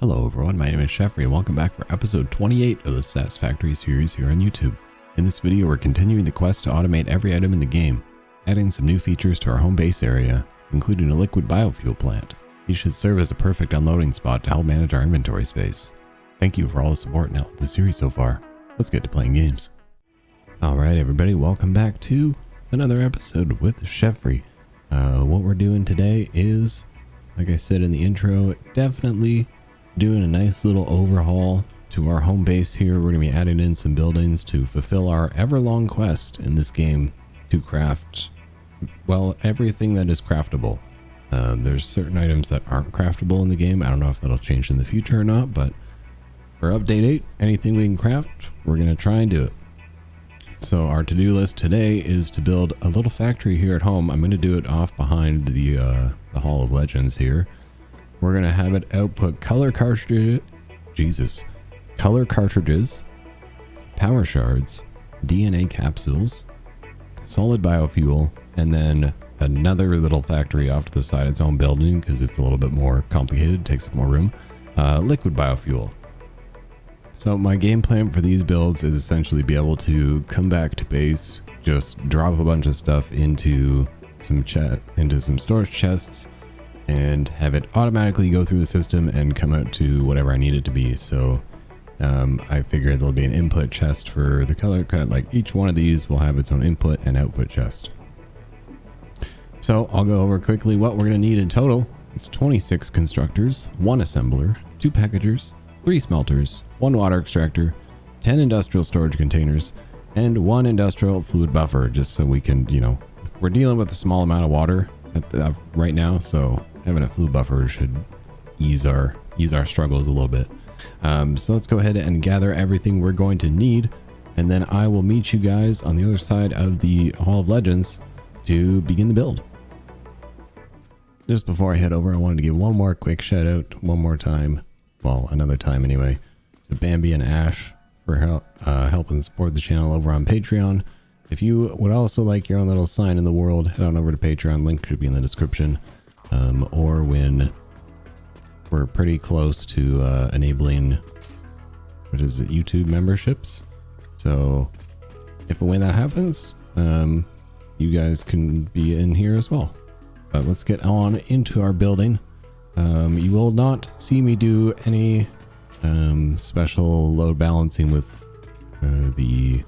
Hello everyone, my name is Sheffrey and welcome back for episode 28 of the Satisfactory series here on YouTube. In this video we're continuing the quest to automate every item in the game, adding some new features to our home base area, including a liquid biofuel plant. These should serve as a perfect unloading spot to help manage our inventory space. Thank you for all the support and help with the series so far. Let's get to playing games. Alright everybody, welcome back to another episode with Sheffrey. What we're doing today is, like I said in the intro, definitely doing a nice little overhaul to our home base here. We're going to be adding in some buildings to fulfill our ever-long quest in this game to craft, well, everything that is craftable. There's certain items that aren't craftable in the game. I don't know if that'll change in the future or not, but for update 8, anything we can craft, we're going to try and do it. So our to-do list today is to build a little factory here at home. I'm going to do it off behind the Hall of Legends here. We're going to have it output color cartridges, power shards, DNA capsules, solid biofuel, and then another little factory off to the side, its own building because it's a little bit more complicated, takes up more room, liquid biofuel. So my game plan for these builds is essentially be able to come back to base, just drop a bunch of stuff into some storage chests, and have it automatically go through the system and come out to whatever I need it to be. So I figured there'll be an input chest for the color cut. Like each one of these will have its own input and output chest. So I'll go over quickly what we're going to need in total. It's 26 constructors, 1 assembler, 2 packagers, 3 smelters, 1 water extractor, 10 industrial storage containers, and 1 industrial fluid buffer, just so we can, we're dealing with a small amount of water right now, so having a fluid buffer should ease our struggles a little bit. So let's go ahead and gather everything we're going to need, and then I will meet you guys on the other side of the Hall of Legends to begin the build. Just before I head over, I wanted to give one more quick shout out one more time, well, another time anyway, to Bambi and Ash for helping support the channel over on Patreon. If you would also like your own little sign in the world, head on over to Patreon. Link should be in the description. Or when we're pretty close to enabling, YouTube memberships. So if and when that happens, you guys can be in here as well. But let's get on into our building. You will not see me do any special load balancing with the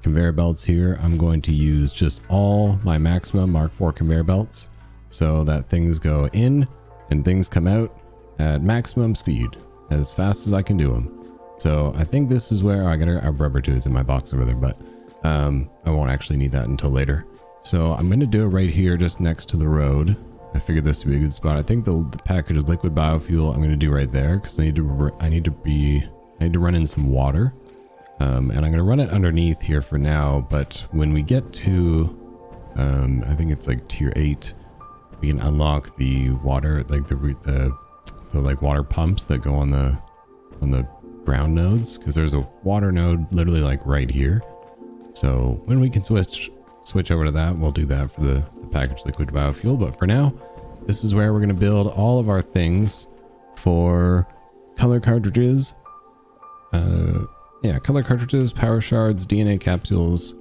conveyor belts here. I'm going to use just all my maximum Mark IV conveyor belts so that things go in and things come out at maximum speed as fast as I can do them. So I think this is where I got a rubber tooth in my box over there, but I won't actually need that until later. So I'm going to do it right here just next to the road. I figured this would be a good spot. I think the package of liquid biofuel I'm going to do right there because I need to run in some water. And I'm going to run it underneath here for now, but when we get to, I think it's like tier 8, we can unlock the water, like the like water pumps that go on the ground nodes, because there's a water node literally like right here. So when we can switch over to that, we'll do that for the packaged liquid biofuel. But for now, this is where we're going to build all of our things for color cartridges, color cartridges, power shards, DNA capsules,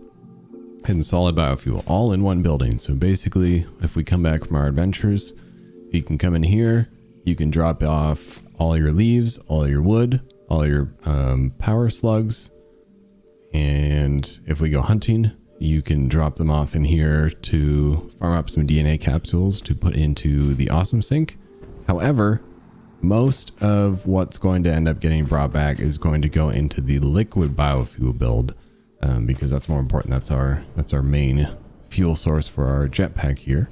and solid biofuel, all in one building. So basically, if we come back from our adventures, you can come in here, you can drop off all your leaves, all your wood, all your power slugs, and if we go hunting, you can drop them off in here to farm up some DNA capsules to put into the awesome sink. However, most of what's going to end up getting brought back is going to go into the liquid biofuel build, because that's more important. That's our main fuel source for our jetpack here,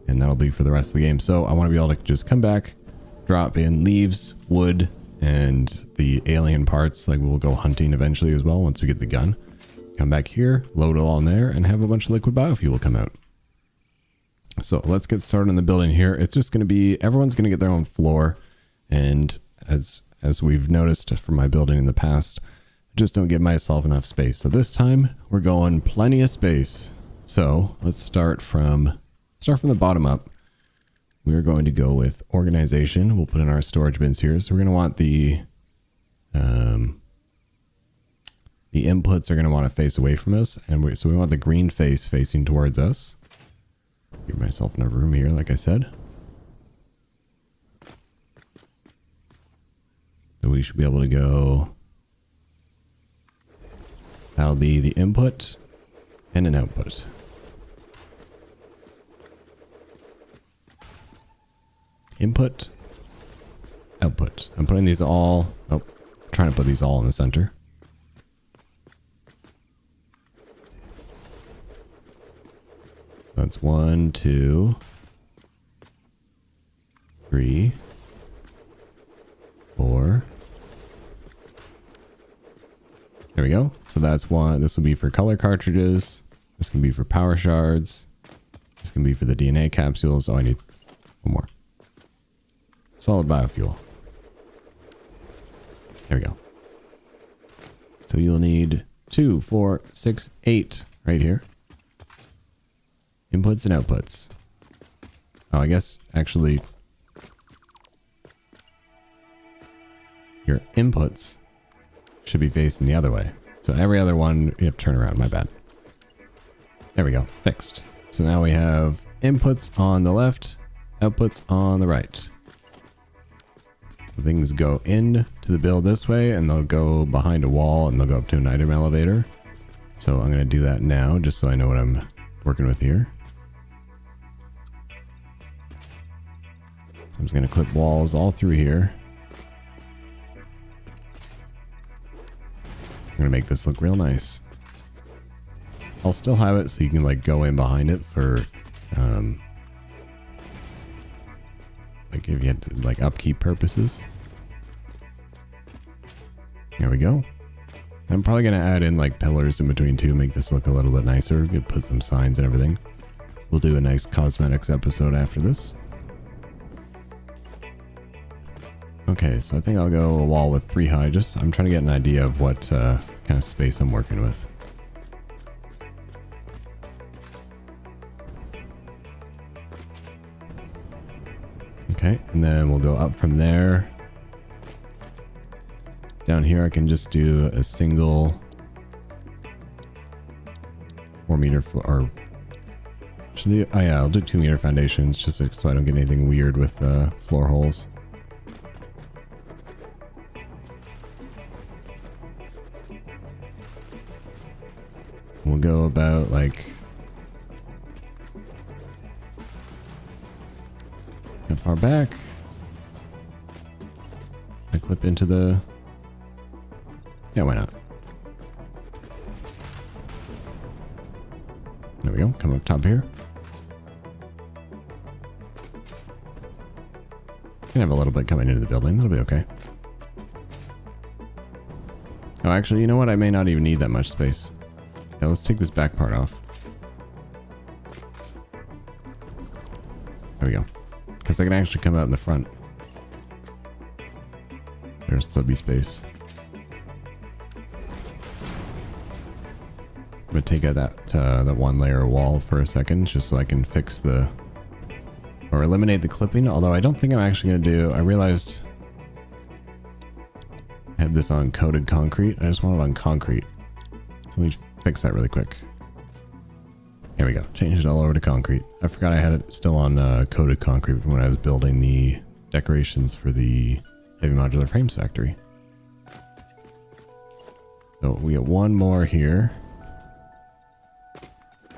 and that'll be for the rest of the game. So I want to be able to just come back, drop in leaves, wood, and the alien parts. Like we'll go hunting eventually as well once we get the gun. Come back here, load it all in there, and have a bunch of liquid biofuel come out. So let's get started on the building here. It's just going to be, everyone's going to get their own floor. And as we've noticed from my building in the past, I just don't give myself enough space. So this time we're going plenty of space. So let's start from the bottom up. we're going to go with organization. We'll put in our storage bins here. So we're going to want the inputs are going to want to face away from us. And so we want the green face facing towards us. Give myself enough room here, like I said. So we should be able to go. That'll be the input and an output. Input, output. I'm putting these all, trying to put these all in the center. That's 1, 2, 3, 4. There we go. So that's one. This will be for color cartridges. This can be for power shards. This can be for the DNA capsules. Oh, I need one more. Solid biofuel. There we go. So you'll need 2, 4, 6, 8 right here. Inputs and outputs. Oh, I guess actually your inputs should be facing the other way. So every other one you have to turn around. My bad. There we go. Fixed. So now we have inputs on the left, outputs on the right. Things go in to the build this way, and they'll go behind a wall, and they'll go up to an item elevator. So I'm going to do that now, just so I know what I'm working with here. I'm just going to clip walls all through here. I'm going to make this look real nice. I'll still have it so you can like go in behind it for like if you had to, like upkeep purposes. There we go. I'm probably going to add in like pillars in between too, make this look a little bit nicer. Could put some signs and everything. We'll do a nice cosmetics episode after this. Okay, so I think I'll go a wall with 3 high. I'm trying to get an idea of what kind of space I'm working with. Okay, and then we'll go up from there. Down here I can just do a single 4 meter or oh yeah, I'll do 2 meter foundations just so I don't get anything weird with floor holes. We'll go about like that far back. I clip into the, yeah, why not? There we go. Come up top here. Can have a little bit coming into the building. That'll be okay. Oh, actually, you know what? I may not even need that much space. Yeah, let's take this back part off. There we go. Because I can actually come out in the front. There's still be space. I'm gonna take out that one layer wall for a second, just so I can fix the or eliminate the clipping. Although I don't think I'm actually gonna do. I realized I had this on coated concrete. I just want it on concrete. So let me fix that really quick. There we go. Changed it all over to concrete. I forgot I had it still on coated concrete from when I was building the decorations for the heavy modular frames factory. So we get one more here.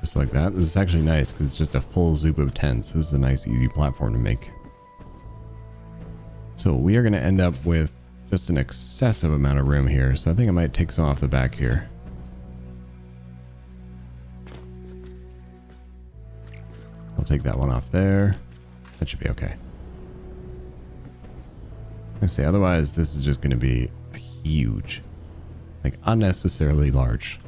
Just like that. This is actually nice because it's just a full zoop of tents. This is a nice easy platform to make. So we are going to end up with just an excessive amount of room here. So I think I might take some off the back here. I'll take that one off there. That should be okay. I say otherwise this is just going to be huge, like unnecessarily large.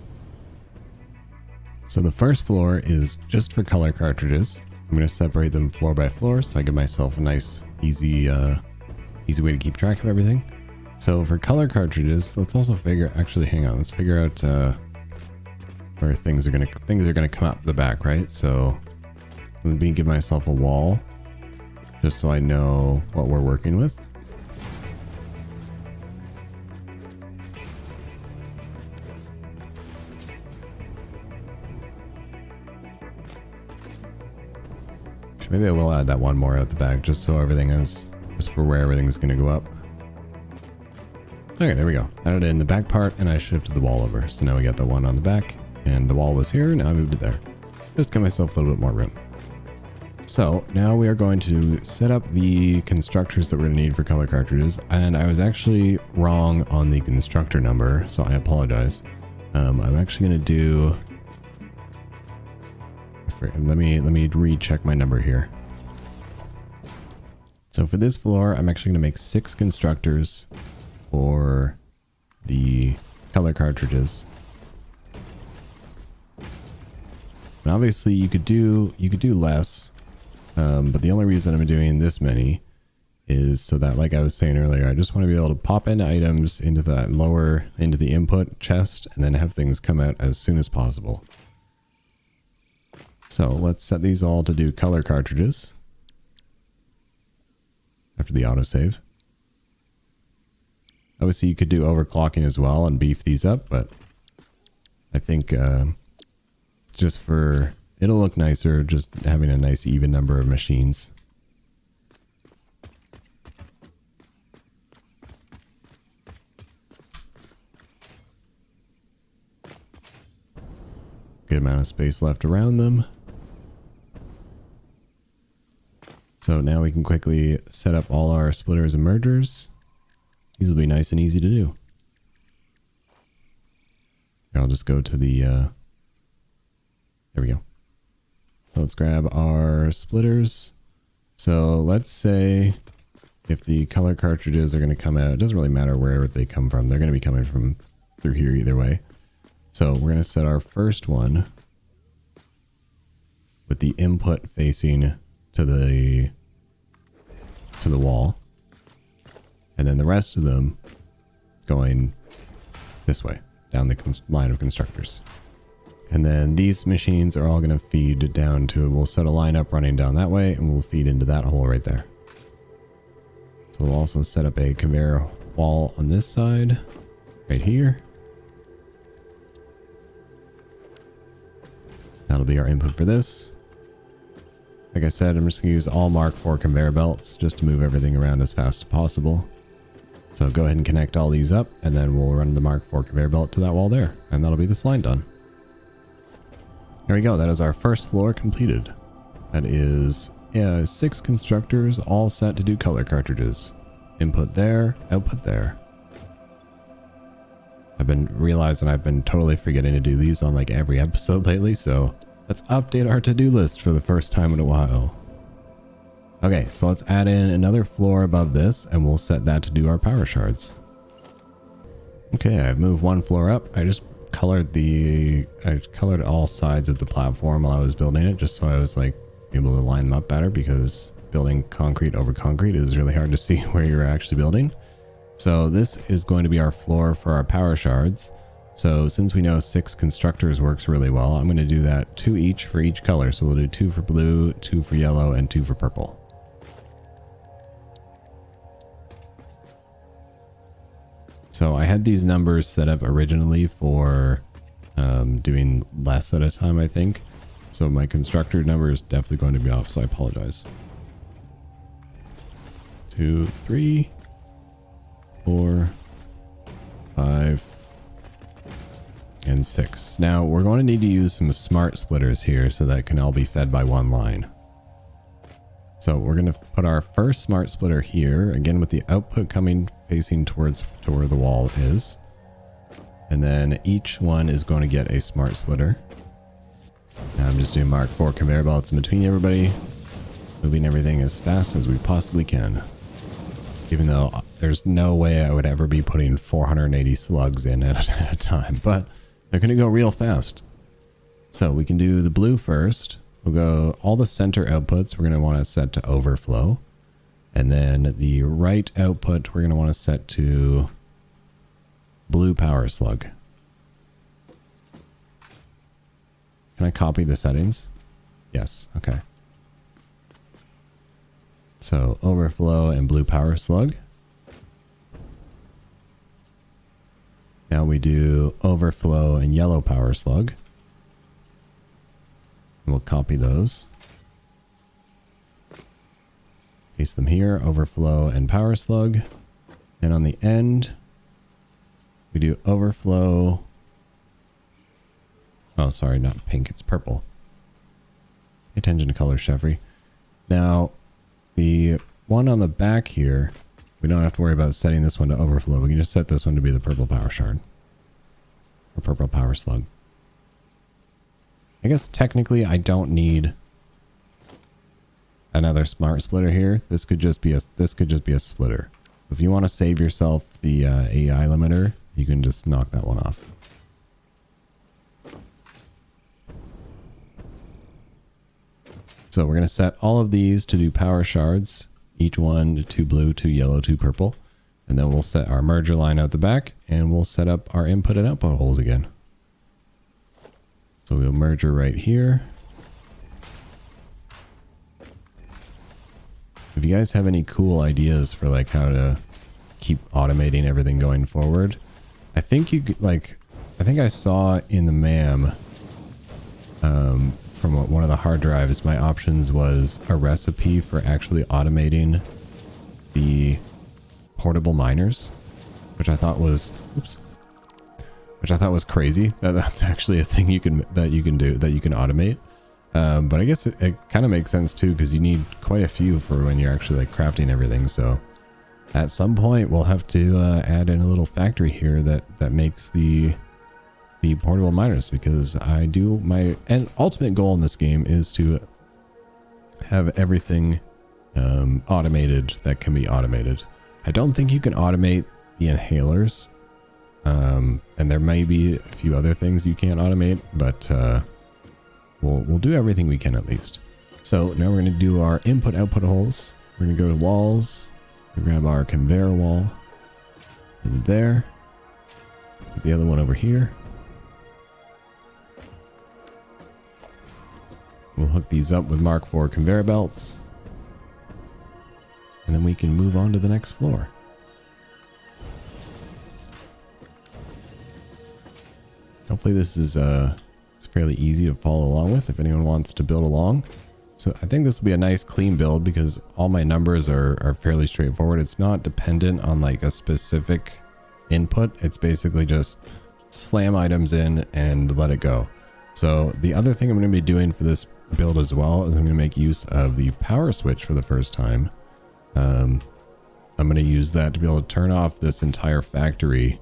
So the first floor is just for color cartridges. I'm going to separate them floor by floor so I give myself a nice easy way to keep track of everything. So for color cartridges, let's also figure, actually hang on, let's figure out where things are going to come up the back, right? So let me give myself a wall just so I know what we're working with. Maybe I will add that one more out the back just so everything is just for where everything's going to go up. Okay, there we go. Added it in the back part and I shifted the wall over. So now we got the one on the back and the wall was here. Now I moved it there. Just give myself a little bit more room. So now we are going to set up the constructors that we're going to need for color cartridges. And I was actually wrong on the constructor number, so I apologize. I'm actually going to do... Let me recheck my number here. So for this floor, I'm actually going to make 6 constructors for the color cartridges. And obviously you could do less, but the only reason I'm doing this many is so that, like I was saying earlier, I just want to be able to pop in items into the input chest and then have things come out as soon as possible. So let's set these all to do color cartridges after the autosave. Obviously you could do overclocking as well and beef these up, but I think just for, it'll look nicer just having a nice even number of machines. Good amount of space left around them. So now we can quickly set up all our splitters and mergers. These will be nice and easy to do. I'll just go to the, there we go. So let's grab our splitters. So let's say if the color cartridges are going to come out, it doesn't really matter where they come from. They're going to be coming from through here either way. So we're going to set our first one with the input facing to the wall, and then the rest of them going this way down the line of constructors. And then these machines are all going to feed down to, we'll set a line up running down that way and we'll feed into that hole right there. So we'll also set up a conveyor wall on this side right here. That'll be our input for this. Like I said, I'm just going to use all Mark IV conveyor belts just to move everything around as fast as possible. So go ahead and connect all these up and then we'll run the Mark IV conveyor belt to that wall there. And that'll be this line done. There we go. That is our first floor completed. That is 6 constructors all set to do color cartridges. Input there, output there. I've been realizing I've been totally forgetting to do these on like every episode lately, so let's update our to-do list for the first time in a while. Okay, so let's add in another floor above this and we'll set that to do our power shards. Okay, I've moved one floor up. I just colored all sides of the platform while I was building it, just so I was like able to line them up better, because building concrete over concrete is really hard to see where you're actually building. So this is going to be our floor for our power shards. So since we know 6 constructors works really well, I'm going to do that 2 each for each color. So we'll do 2 for blue, 2 for yellow, and 2 for purple. So I had these numbers set up originally for doing less at a time, I think. So my constructor number is definitely going to be off, so I apologize. 2, 3, 4, 5, and 6. Now we're going to need to use some smart splitters here so that can all be fed by one line. So we're going to put our first smart splitter here, again with the output coming facing towards to where the wall is. And then each one is going to get a smart splitter. Now I'm just doing Mark IV conveyor belts in between everybody, moving everything as fast as we possibly can. Even though there's no way I would ever be putting 480 slugs in at a time, but they're going to go real fast. So we can do the blue first. We'll go all the center outputs we're going to want to set to overflow. And then the right output we're going to want to set to blue power slug. Can I copy the settings? Yes. Okay. So overflow and blue power slug. Now we do overflow and yellow power slug. And we'll copy those. Paste them here, overflow and power slug. And on the end, we do overflow. Oh, sorry, not pink, it's purple. Pay attention to color, Chevry. Now, the one on the back here, we don't have to worry about setting this one to overflow. We can just set this one to be the purple power shard. Or purple power slug. I guess technically I don't need another smart splitter here. This could just be a splitter. So if you want to save yourself the AI limiter, you can just knock that one off. So we're going to set all of these to do power shards. Each one 2 blue, 2 yellow, 2 purple. And then we'll set our merger line out the back and we'll set up our input and output holes again. So we'll merger right here. If you guys have any cool ideas for like how to keep automating everything going forward, I think you could like, I think I saw in the MAM from one of the hard drives, my options was a recipe for actually automating the portable miners, which I thought was, which I thought was crazy. That's actually a thing that you can automate. But I guess it kind of makes sense too, because you need quite a few for when you're actually like crafting everything. So at some point we'll have to add in a little factory here that makes the portable miners, because my ultimate goal in this game is to have everything automated that can be automated. I don't think you can automate the inhalers, and there may be a few other things you can't automate, but we'll do everything we can at least. So now we're going to do our input output holes. We're going to go to walls, grab our conveyor wall, and there, put the other one over here. We'll hook these up with Mark IV conveyor belts. And then we can move on to the next floor. Hopefully this is it's fairly easy to follow along with if anyone wants to build along. So I think this will be a nice clean build because all my numbers are fairly straightforward. It's not dependent on like a specific input. It's basically just slam items in and let it go. So the other thing I'm going to be doing for this build as well is I'm going to make use of the power switch for the first time. I'm going to use that to be able to turn off this entire factory,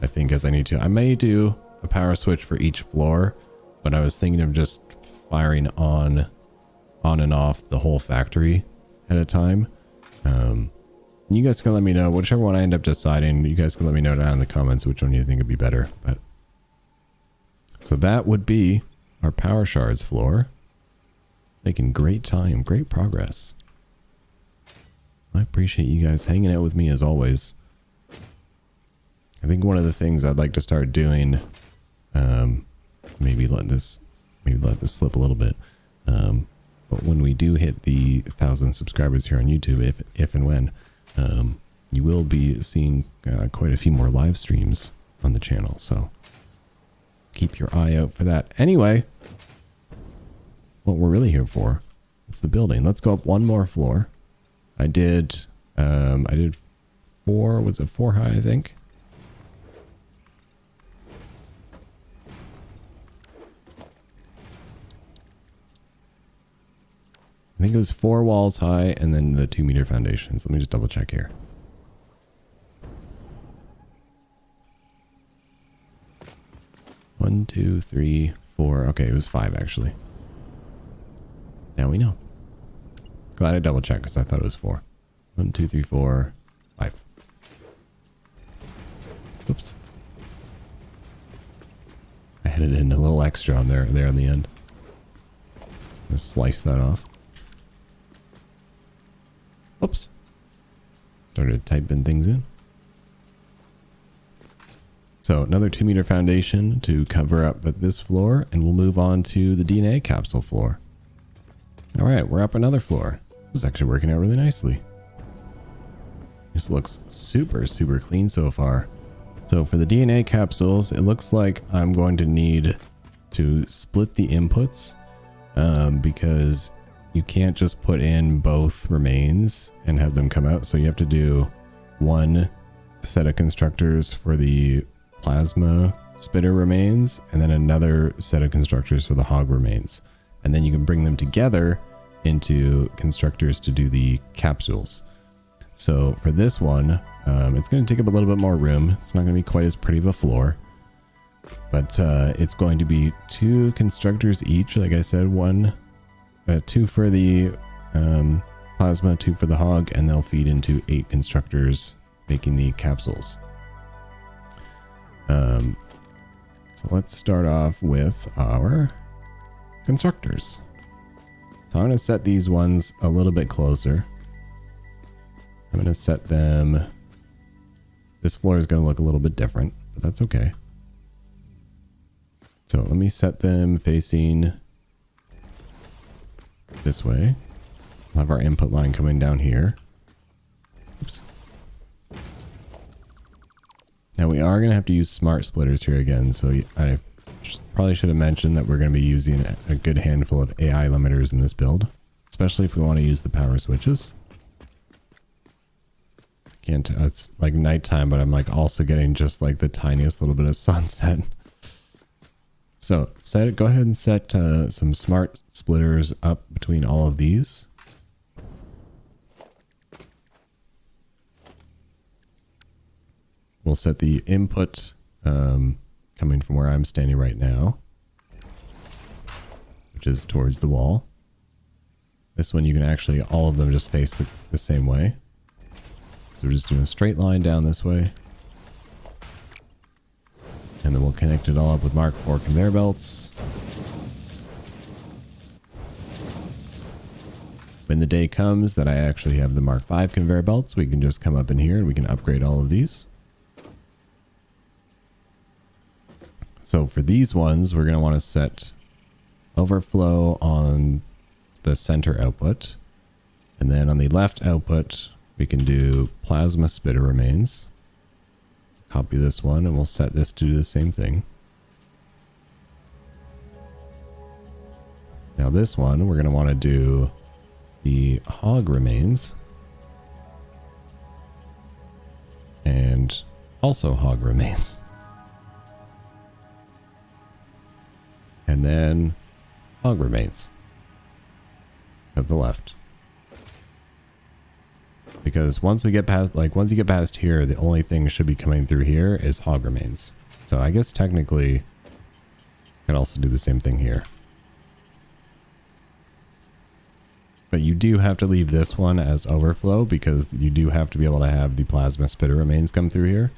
I think, as I need to. I may do a power switch for each floor, but I was thinking of just firing on and off the whole factory at a time. You guys can let me know, whichever one I end up deciding, you guys can let me know down in the comments which one you think would be better. But so that would be our power shards floor. Making great time, great progress. I appreciate you guys hanging out with me as always. I think one of the things I'd like to start doing, maybe let this slip a little bit. But when we do hit the 1,000 subscribers here on YouTube, if and when, you will be seeing quite a few more live streams on the channel. So keep your eye out for that. Anyway, what we're really here for, it's the building. Let's go up one more floor. I did 4, was it 4 high, I think? I think it was 4 walls high and then the 2-meter foundations. Let me just double check here. One, 2, 3, 4. Okay, it was 5 actually. Now we know. Glad I double checked because I thought it was 4. 1, 2, 3, 4, 5. Oops. I added in a little extra on there on the end. Just slice that off. Oops. Started typing things in. So another 2-meter foundation to cover up at this floor, and we'll move on to the DNA capsule floor. All right, we're up another floor. This is actually working out really nicely. This looks super, super clean so far. So for the DNA capsules, it looks like I'm going to need to split the inputs because you can't just put in both remains and have them come out. So you have to do one set of constructors for the plasma spitter remains and then another set of constructors for the hog remains. And then you can bring them together into constructors to do the capsules. So for this one, it's going to take up a little bit more room. It's not going to be quite as pretty of a floor, but it's going to be 2 constructors each. Like I said, 2 for the plasma, 2 for the hog, and they'll feed into 8 constructors, making the capsules. So let's start off with our constructors. So I'm going to set these ones a little bit closer. I'm going to set them. This floor is going to look a little bit different, but that's okay. So let me set them facing this way. We'll have our input line coming down here. Oops. Now we are going to have to use smart splitters here again. So I probably should have mentioned that we're going to be using a good handful of AI limiters in this build, especially if we want to use the power switches. It's like nighttime, but I'm like also getting just like the tiniest little bit of sunset. So go ahead and set some smart splitters up between all of these. We'll set the input coming from where I'm standing right now, which is towards the wall. This one you can actually, all of them just face the same way. So we're just doing a straight line down this way. And then we'll connect it all up with Mark IV conveyor belts. When the day comes that I actually have the Mark V conveyor belts, we can just come up in here and we can upgrade all of these. So for these ones, we're going to want to set overflow on the center output. And then on the left output, we can do plasma spitter remains. Copy this one and we'll set this to do the same thing. Now this one, we're going to want to do the hog remains. And also hog remains. And then hog remains at the left. Because once you get past here, the only thing should be coming through here is hog remains. So I guess technically I can also do the same thing here. But you do have to leave this one as overflow because you do have to be able to have the plasma spitter remains come through here.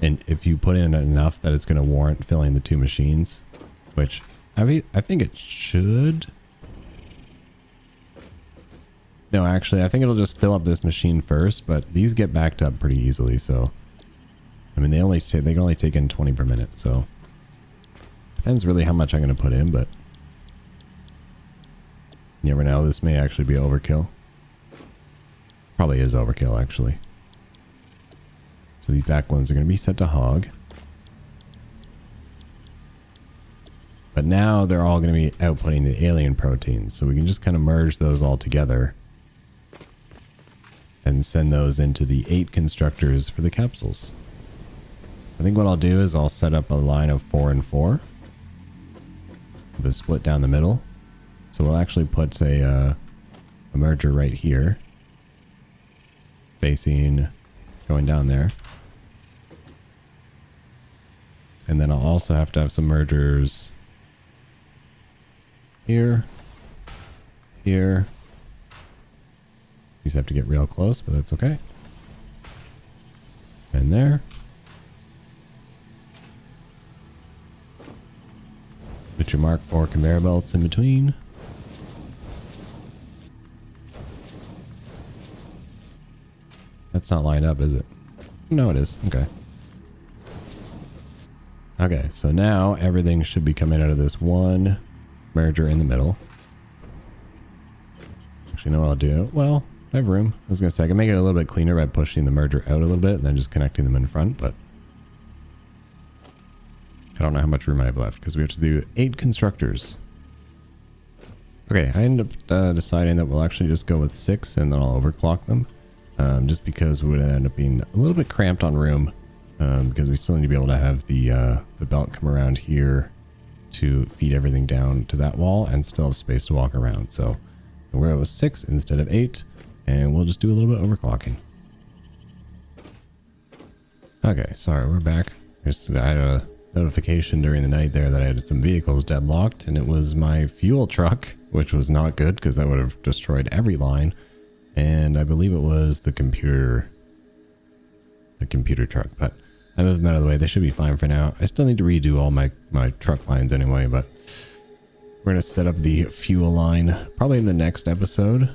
And if you put in enough that it's going to warrant filling the 2 machines, which I think it should. No, actually, I think it'll just fill up this machine first, but these get backed up pretty easily. So, I mean, they can only take in 20 per minute. So, depends really how much I'm going to put in, but you never know. This may actually be overkill. Probably is overkill, actually. So these back ones are going to be set to hog. But now they're all going to be outputting the alien proteins. So we can just kind of merge those all together and send those into the 8 constructors for the capsules. I think what I'll do is I'll set up a line of 4 and 4 with a split down the middle. So we'll actually put a merger right here facing going down there. And then I'll also have to have some mergers here, here. These have to get real close, but that's okay. And there. Put your Mark IV conveyor belts in between. That's not lined up, is it? No, it is. Okay. Okay, so now everything should be coming out of this one merger in the middle. Actually, you know what I'll do? Well, I have room. I was going to say I can make it a little bit cleaner by pushing the merger out a little bit and then just connecting them in front, but I don't know how much room I have left because we have to do 8 constructors. Okay, I ended up deciding that we'll actually just go with 6 and then I'll overclock them. Just because we would end up being a little bit cramped on room. Because we still need to be able to have the belt come around here to feed everything down to that wall and still have space to walk around. So we're at 6 instead of 8, and we'll just do a little bit overclocking. Okay, sorry, we're back. I had a notification during the night there that I had some vehicles deadlocked, and it was my fuel truck, which was not good because that would have destroyed every line. And I believe it was the computer truck, but I moved them out of the way. They should be fine for now. I still need to redo all my truck lines anyway, but we're going to set up the fuel line probably in the next episode,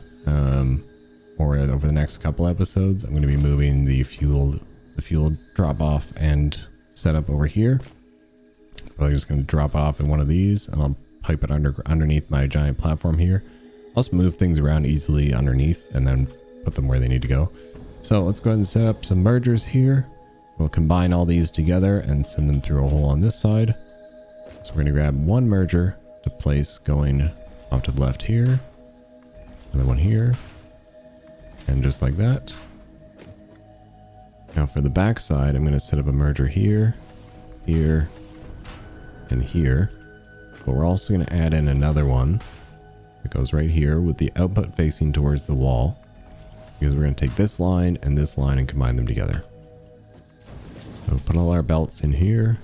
or over the next couple episodes. I'm going to be moving the fuel drop off and set up over here. Probably just going to drop it off in one of these, and I'll pipe it underneath my giant platform here. I'll just move things around easily underneath and then put them where they need to go. So let's go ahead and set up some mergers here. We'll combine all these together and send them through a hole on this side. So we're going to grab one merger to place going off to the left here. Another one here. And just like that. Now for the back side, I'm going to set up a merger here, here, and here. But we're also going to add in another one that goes right here with the output facing towards the wall. Because we're going to take this line and combine them together. So we'll put all our belts in here.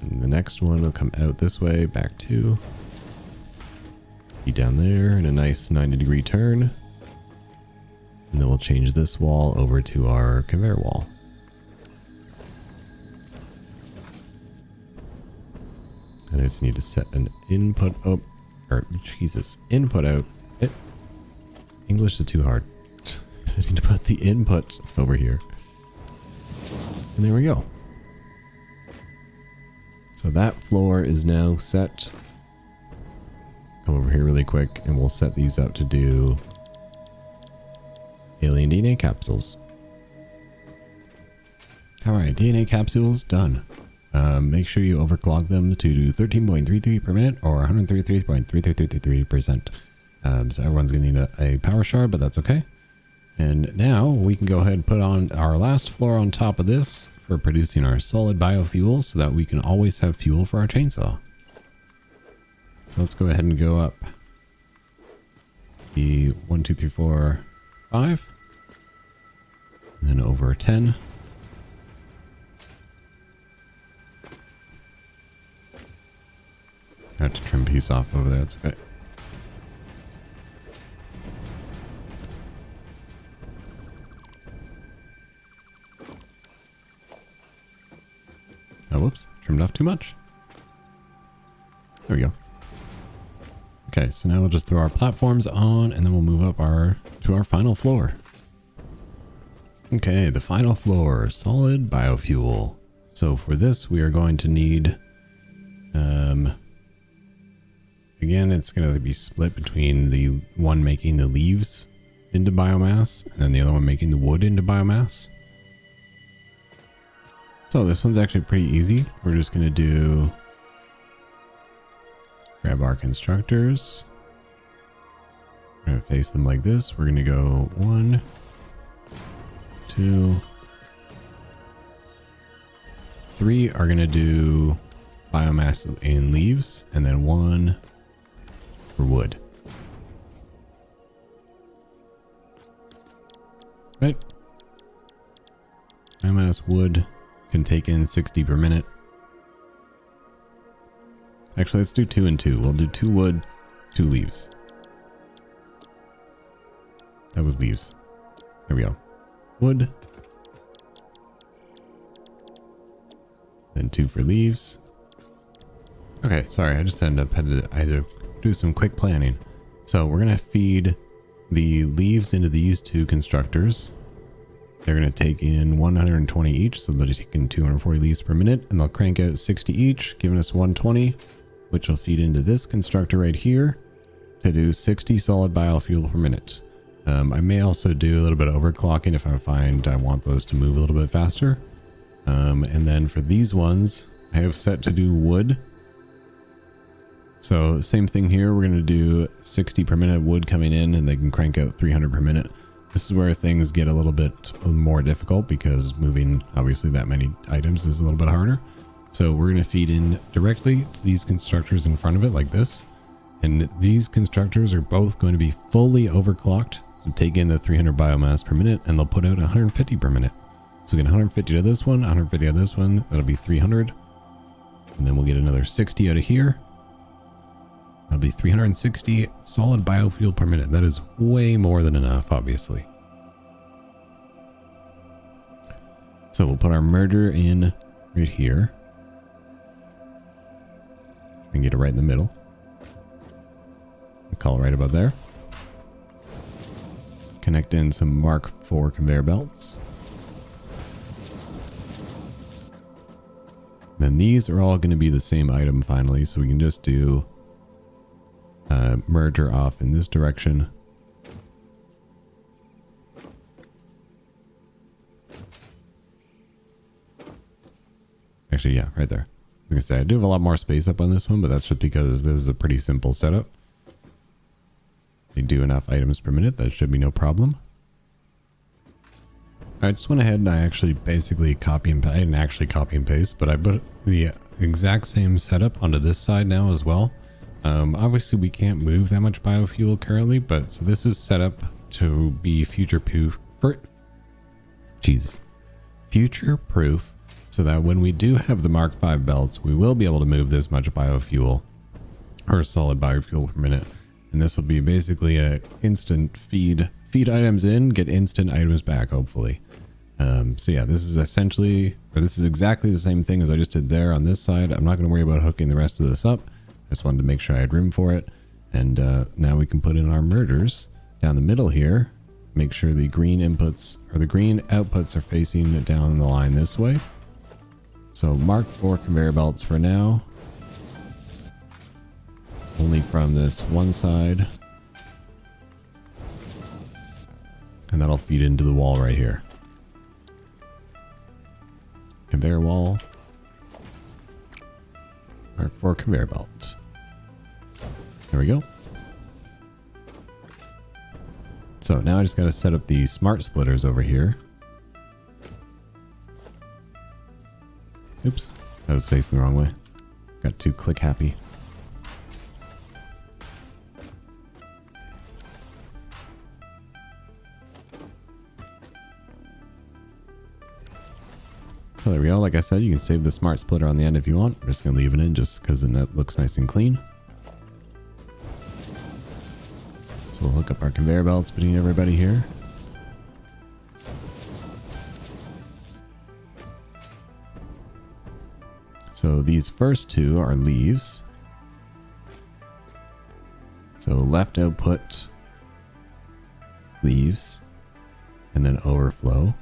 And the next one will come out this way, back to. Be down there in a nice 90-degree turn. And then we'll change this wall over to our conveyor wall. And I just need to set an input up, or Jesus, input out. English is too hard. I need to put the input over here. And there we go. So that floor is now set. Come over here really quick and we'll set these up to do alien DNA capsules. Alright, DNA capsules done. Make sure you overclock them to do 13.33 per minute or 133.3333%. So everyone's going to need a power shard, but that's okay. And now we can go ahead and put on our last floor on top of this for producing our solid biofuel so that we can always have fuel for our chainsaw. So let's go ahead and go up the 1, 2, 3, 4, 5. And then over 10. I have to trim a piece off over there, that's okay. Oh, whoops. Trimmed off too much. There we go. Okay, so now we'll just throw our platforms on and then we'll move up to our final floor. Okay, the final floor, solid biofuel. So for this, we are going to need, again, it's going to be split between the one making the leaves into biomass and then the other one making the wood into biomass. So this one's actually pretty easy. We're just going to grab our constructors. We're going to face them like this. We're going to go 1, 2, 3 are going to do biomass in leaves, and then 1 for wood. Right. Biomass wood can take in 60 per minute. Actually, let's do 2 and 2. We'll do 2 wood, 2 leaves. That was leaves. There we go. Wood. Then 2 for leaves. Okay, sorry, I just ended up I had to do some quick planning. So we're gonna feed the leaves into these 2 constructors. They're going to take in 120 each, so they'll take in 240 leaves per minute, and they'll crank out 60 each, giving us 120, which will feed into this constructor right here. to do 60 solid biofuel per minute. I may also do a little bit of overclocking if I find I want those to move a little bit faster. And then for these ones, I have set to do wood. So same thing here. We're going to do 60 per minute wood coming in, and they can crank out 300 per minute. This is where things get a little bit more difficult because moving obviously that many items is a little bit harder. So we're going to feed in directly to these constructors in front of it like this. And these constructors are both going to be fully overclocked to take in the 300 biomass per minute, and they'll put out 150 per minute. So we get 150 to this one, 150 out of this one. That'll be 300. And then we'll get another 60 out of here. That'll be 360 solid biofuel per minute. That is way more than enough, obviously. So we'll put our merger in right here. And get it right in the middle. Call it right about there. Connect in some Mark IV conveyor belts. Then these are all going to be the same item finally, so we can just do merger off in this direction. Actually, yeah, right there. I was going to say, I do have a lot more space up on this one, but that's just because this is a pretty simple setup. If you do enough items per minute, that should be no problem. I just went ahead and I actually basically copy and I didn't actually copy and paste, but I put the exact same setup onto this side now as well. Obviously we can't move that much biofuel currently, but so this is set up to be future proof so that when we do have the Mark V belts, we will be able to move this much biofuel or solid biofuel per minute. And this will be basically a instant feed items in, get instant items back, hopefully. So yeah, this is essentially, or this is exactly the same thing as I just did there on this side. I'm not going to worry about hooking the rest of this up. I just wanted to make sure I had room for it. And now we can put in our mergers down the middle here. Make sure the green inputs or the green outputs are facing down the line this way. So Mark IV conveyor belts for now. Only from this one side. And that'll feed into the wall right here. Conveyor wall. Mark IV conveyor belt. There we go. So now I just got to set up the smart splitters over here. Oops, that was facing the wrong way. Got too click happy. So there we go. Like I said, you can save the smart splitter on the end if you want. I'm just going to leave it in just because it looks nice and clean. So we'll hook up our conveyor belts between everybody here. So these first two are leaves. So left output, leaves, and then overflow.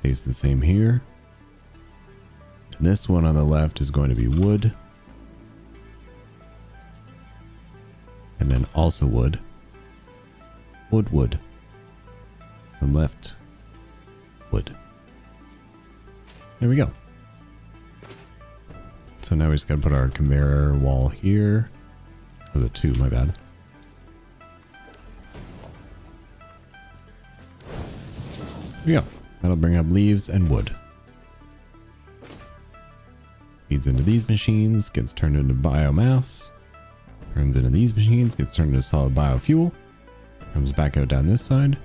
Paste the same here. And this one on the left is going to be wood. And then also wood. Wood, wood. And left, wood. There we go. So now we just gotta put our conveyor wall here. Was it 2? My bad. There we go. That'll bring up leaves and wood. Feeds into these machines, gets turned into biomass. Turns into these machines, gets turned into solid biofuel. Comes back out down this side.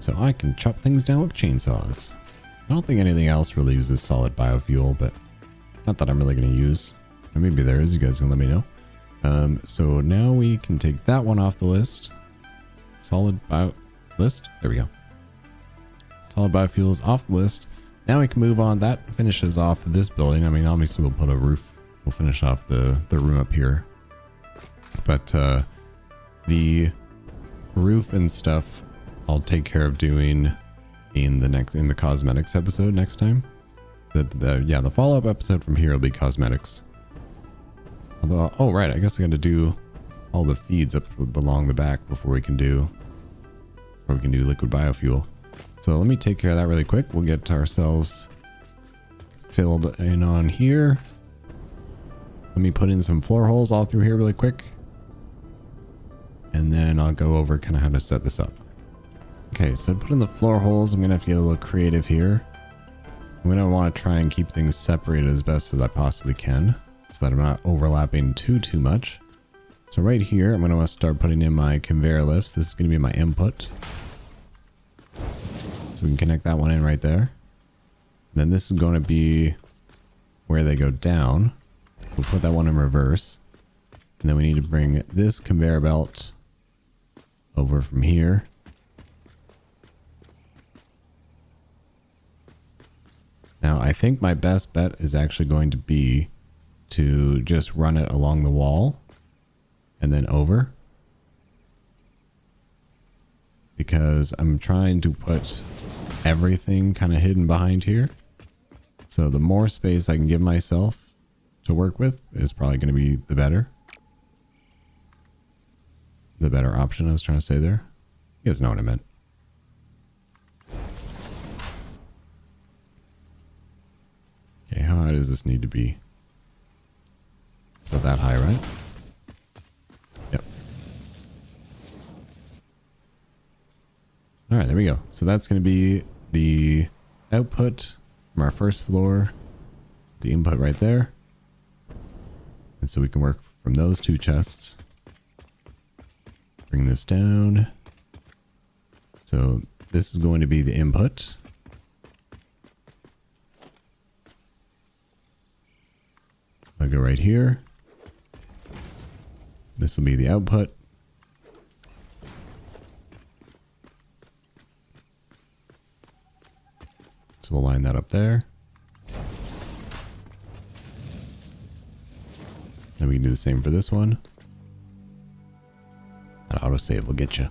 So I can chop things down with chainsaws. I don't think anything else really uses solid biofuel, but not that I'm really going to use. Or maybe there is, you guys can let me know. So now we can take that one off the list. Solid bio list. There we go. Solid biofuels off the list. Now we can move on. That finishes off this building. I mean, obviously we'll put a roof. We'll finish off the room up here. But the roof and stuff I'll take care of doing in the cosmetics episode next time. The follow-up episode from here will be cosmetics. Although, oh right, I guess I got to do all the feeds up along the back before we can do liquid biofuel. So let me take care of that really quick. We'll get ourselves filled in on here. Let me put in some floor holes all through here really quick. And then I'll go over kind of how to set this up. Okay, so to put in the floor holes, I'm going to have to get a little creative here. I'm going to want to try and keep things separated as best as I possibly can, so that I'm not overlapping too much. So right here, I'm going to want to start putting in my conveyor lifts. This is going to be my input. So we can connect that one in right there. Then this is going to be where they go down. We'll put that one in reverse. And then we need to bring this conveyor belt over from here. Now, I think my best bet is actually going to be to just run it along the wall and then over. Because I'm trying to put everything kind of hidden behind here. So the more space I can give myself to work with is probably going to be the better. The better option I was trying to say there. You guys know what I meant. Okay, how high does this need to be? Not that high, right? Yep. All right, there we go. So that's going to be the output from our first floor, the input right there. And so we can work from those two chests. Bring this down. So this is going to be the input. I'll go right here. This will be the output. So we'll line that up there. Then we can do the same for this one. That autosave will get you.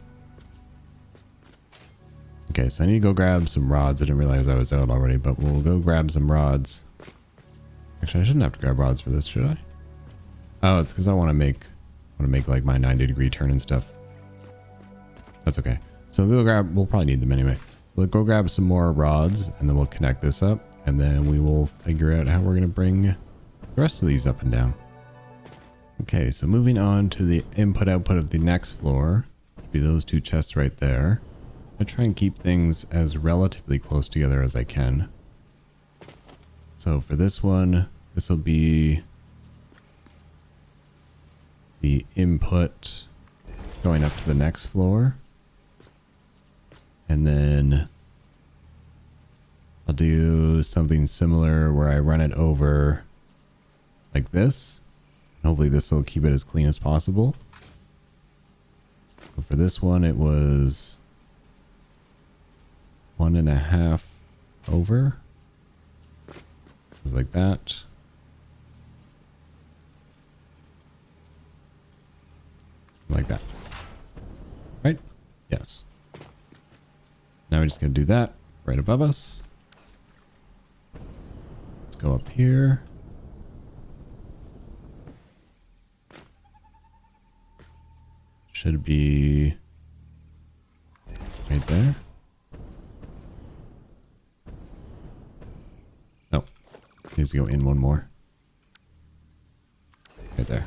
Okay, so I need to go grab some rods. I didn't realize I was out already, but we'll go grab some rods. Actually, I shouldn't have to grab rods for this, should I? Oh, it's because I want to make like my 90-degree turn and stuff. That's okay. So we'll probably need them anyway. We'll go grab some more rods and then we'll connect this up and then we will figure out how we're going to bring the rest of these up and down. Okay, so moving on to the input output of the next floor, which would be those two chests right there. I try and keep things as relatively close together as I can. So for this one, this will be the input going up to the next floor. And then I'll do something similar where I run it over like this. Hopefully this will keep it as clean as possible. So for this one, it was 1.5 over. It was like that. Like that. Right? Yes. Now we're just going to do that right above us. Let's go up here. Should be right there. Oh, needs to go in one more. Right there.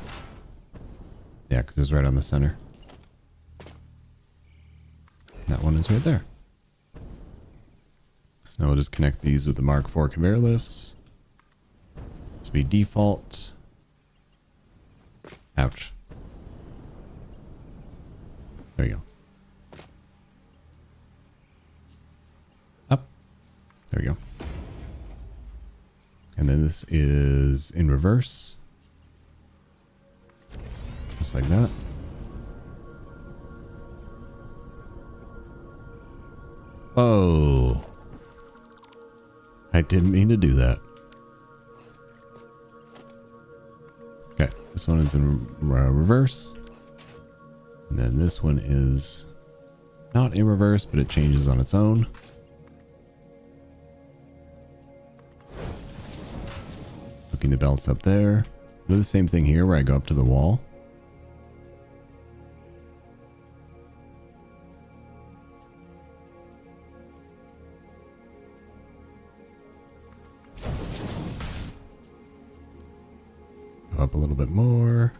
Yeah, because it's right on the center. That one is right there. So now we'll just connect these with the Mark IV conveyor lifts. This will be default. Ouch. There we go. Up. There we go. And then this is in reverse. Just like that. Oh. I didn't mean to do that. Okay, this one is in reverse. And then this one is not in reverse, but it changes on its own. Hooking the belts up there. Do the same thing here where I go up to the wall. Go up a little bit more.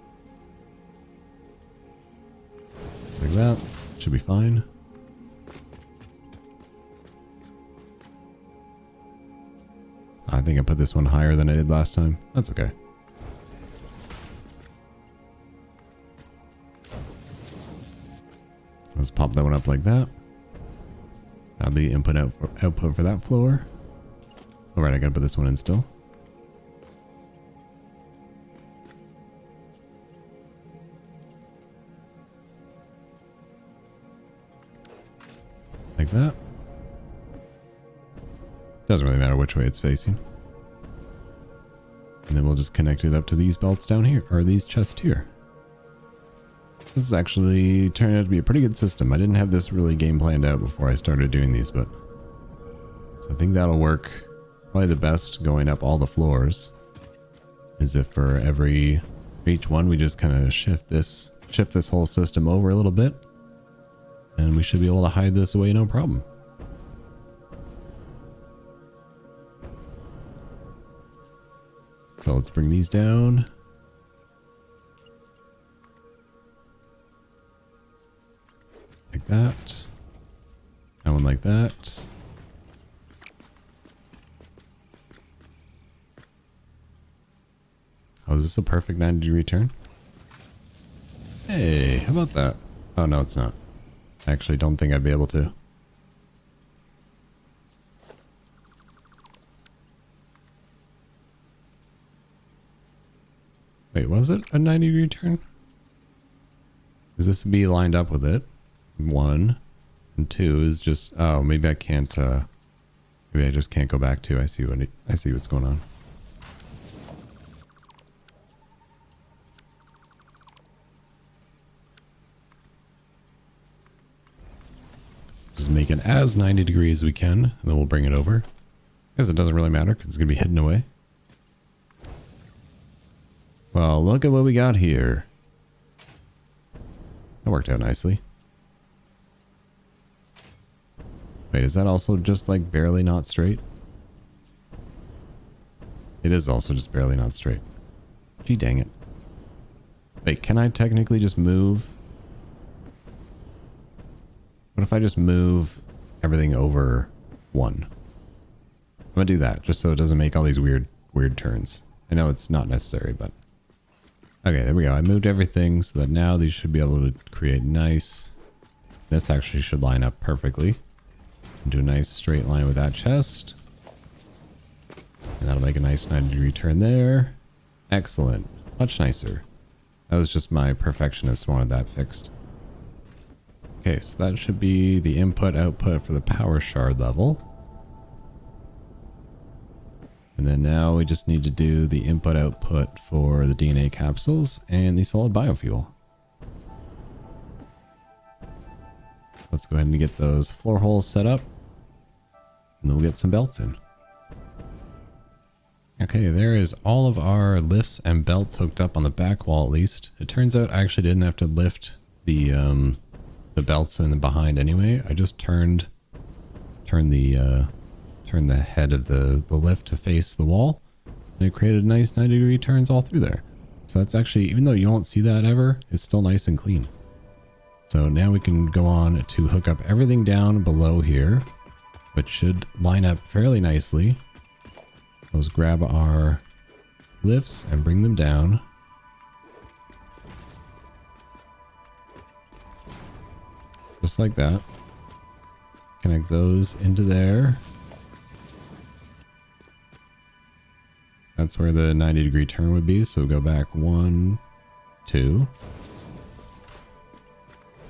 Just like that. Should be fine. I think I put this one higher than I did last time. That's okay. Let's pop that one up like that. That'll be input output for that floor. Alright, I gotta put this one in still. Like that. Doesn't really matter which way it's facing. And then we'll just connect it up to these belts down here, or these chests here. This is actually turned out to be a pretty good system. I didn't have this really game planned out before I started doing these, but so I think that'll work. Probably the best going up all the floors is if for each one we just kind of shift this whole system over a little bit, and we should be able to hide this away no problem. So let's bring these down. Like that. That one like that. Oh, is this a perfect 90-degree turn? Hey, how about that? Oh, no, it's not. I actually don't think I'd be able to. Wait, was it a 90-degree turn? Because this would be lined up with it. 1 and 2 is just, oh, maybe I can't, maybe I just can't go back to. I see what's going on. Just make it as 90 degrees as we can, and then we'll bring it over. Because it doesn't really matter, because it's going to be hidden away. Well, look at what we got here. That worked out nicely. Wait, is that also just like barely not straight? It is also just barely not straight. Gee dang it. Wait, can I technically just move? What if I just move everything over 1? I'm gonna do that just so it doesn't make all these weird turns. I know it's not necessary, but okay, there we go. I moved everything so that now these should be able to create nice. This actually should line up perfectly. Do a nice straight line with that chest. And that'll make a nice 90-degree turn there. Excellent. Much nicer. That was just my perfectionist wanted that fixed. Okay, so that should be the input output for the power shard level. And then now we just need to do the input output for the DNA capsules and the solid biofuel. Let's go ahead and get those floor holes set up. And then we'll get some belts in. Okay, there is all of our lifts and belts hooked up on the back wall at least. It turns out I actually didn't have to lift the belts in the behind anyway. I just turned the head of the lift to face the wall. And it created nice 90-degree turns all through there. So that's actually, even though you won't see that ever, it's still nice and clean. So now we can go on to hook up everything down below here, which should line up fairly nicely. Let's grab our lifts and bring them down. Just like that. Connect those into there. That's where the 90-degree turn would be. So go back 1, 2.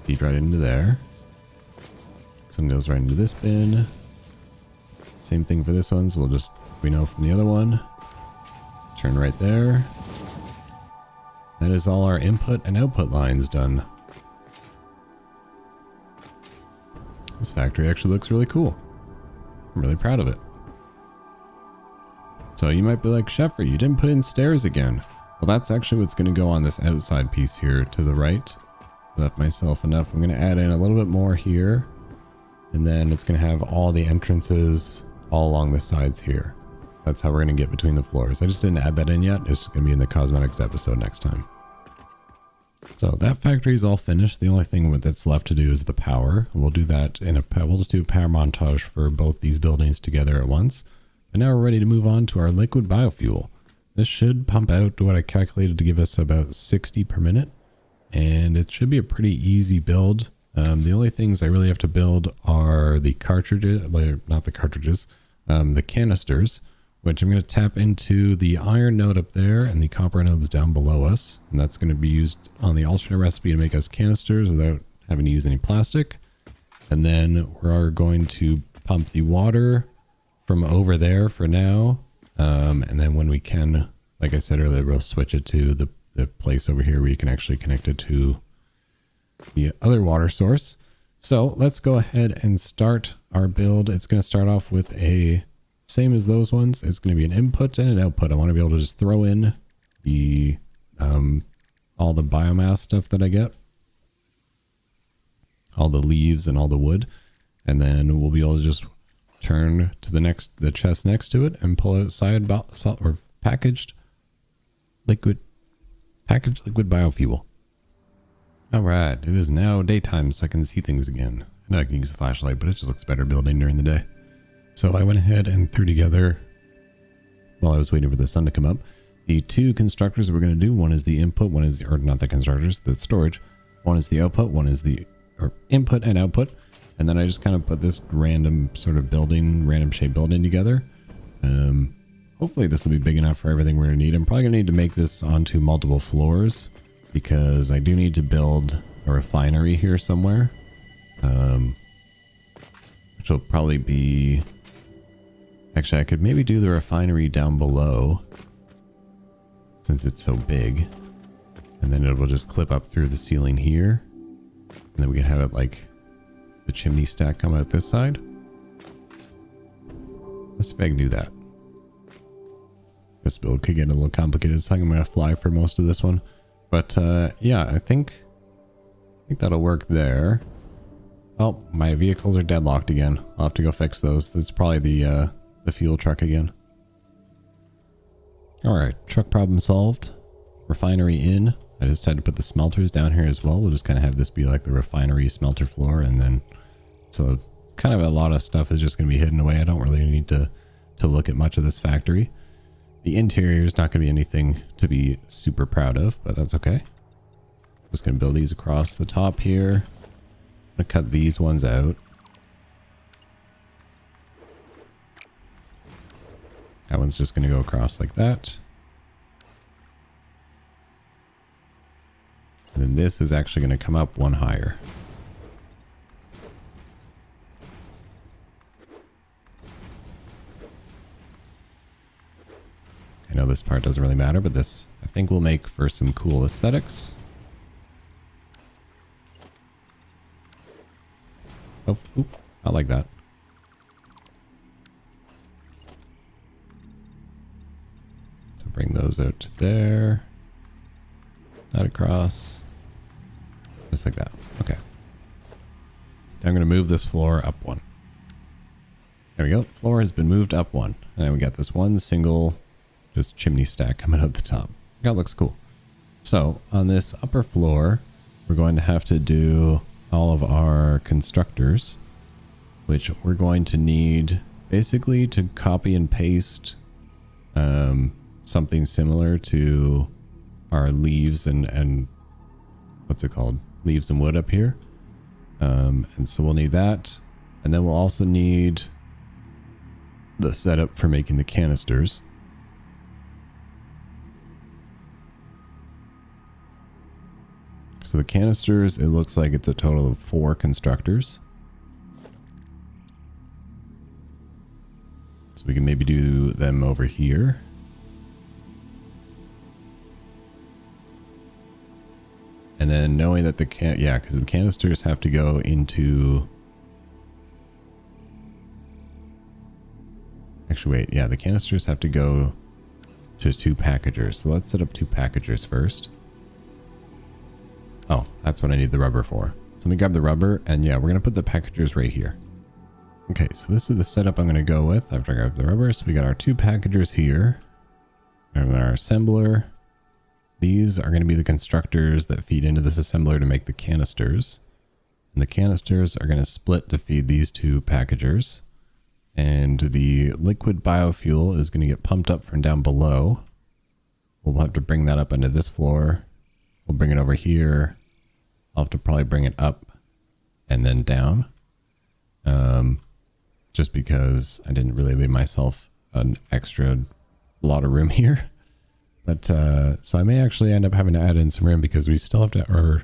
Feed right into there. This one goes right into this bin. Same thing for this one, so we'll just, we know from the other one. Turn right there. That is all our input and output lines done. This factory actually looks really cool. I'm really proud of it. So you might be like, Sheffrey, you didn't put in stairs again. Well, that's actually what's going to go on this outside piece here to the right. Left myself enough. I'm going to add in a little bit more here. And then it's going to have all the entrances all along the sides here. That's how we're going to get between the floors. I just didn't add that in yet. It's going to be in the cosmetics episode next time. So that factory is all finished. The only thing that's left to do is the power. We'll do that we'll just do a power montage for both these buildings together at once. And now we're ready to move on to our liquid biofuel. This should pump out what I calculated to give us about 60 per minute. And it should be a pretty easy build. The only things I really have to build are the cartridges, not the cartridges, the canisters, which I'm going to tap into the iron node up there and the copper nodes down below us. And that's going to be used on the alternate recipe to make us canisters without having to use any plastic. And then we're going to pump the water from over there for now. And then when we can, like I said earlier, we'll switch it to the place over here where you can actually connect it to the other water source. So let's go ahead and start our build. It's going to start off with a same as those ones. It's going to be an input and an output. I want to be able to just throw in the all the biomass stuff that I get, all the leaves and all the wood, and then we'll be able to just turn to the chest next to it and pull out packaged liquid biofuel. All right, it is now daytime, so I can see things again. I know I can use the flashlight, but it just looks better building during the day. So I went ahead and threw together, while I was waiting for the sun to come up, the two constructors we're going to do. One is the input, one is the, or not the constructors, the storage. One is the output, one is the input and output. And then I just kind of put this random sort of random shape building together. Hopefully this will be big enough for everything we're going to need. I'm probably going to need to make this onto multiple floors because I do need to build a refinery here somewhere. Which will probably be... Actually, I could maybe do the refinery down below since it's so big. And then it will just clip up through the ceiling here. And then we can have it like the chimney stack come out this side. Let's see if I can do that. This build could get a little complicated, so I'm going to fly for most of this one. But yeah, I think that'll work there. Oh, my vehicles are deadlocked again. I'll have to go fix those. That's probably the fuel truck again. Alright, truck problem solved. Refinery in. I just had to put the smelters down here as well. We'll just kind of have this be like the refinery smelter floor, and then so kind of a lot of stuff is just going to be hidden away. I don't really need to look at much of this factory. The interior is not going to be anything to be super proud of, but that's okay. Just going to build these across the top here. I'm going to cut these ones out. That one's just going to go across like that. And then this is actually going to come up one higher. I know this part doesn't really matter, but this I think will make for some cool aesthetics. Oh, oop, I like that. So bring those out to there. That across. Just like that. Okay. Now I'm going to move this floor up one. There we go. Floor has been moved up one. And then we got this one single just chimney stack coming out the top. That looks cool. So on this upper floor, we're going to have to do all of our constructors, which we're going to need basically to copy and paste something similar to our leaves and what's it called? Leaves and wood up here. And so we'll need that. And then we'll also need the setup for making the canisters. So the canisters, it looks like it's a total of 4 constructors. So we can maybe do them over here. And then knowing that because the canisters have to go into... Actually, wait, yeah, the canisters have to go to 2 packagers. So let's set up 2 packagers first. Oh, that's what I need the rubber for. So let me grab the rubber, and yeah, we're going to put the packagers right here. Okay, so this is the setup I'm going to go with after I grab the rubber. So we got our 2 packagers here. And our assembler. These are going to be the constructors that feed into this assembler to make the canisters. And the canisters are going to split to feed these 2 packagers. And the liquid biofuel is going to get pumped up from down below. We'll have to bring that up into this floor. We'll bring it over here. I'll have to probably bring it up and then down. Just because I didn't really leave myself an extra lot of room here. But so I may actually end up having to add in some room because we still have to, or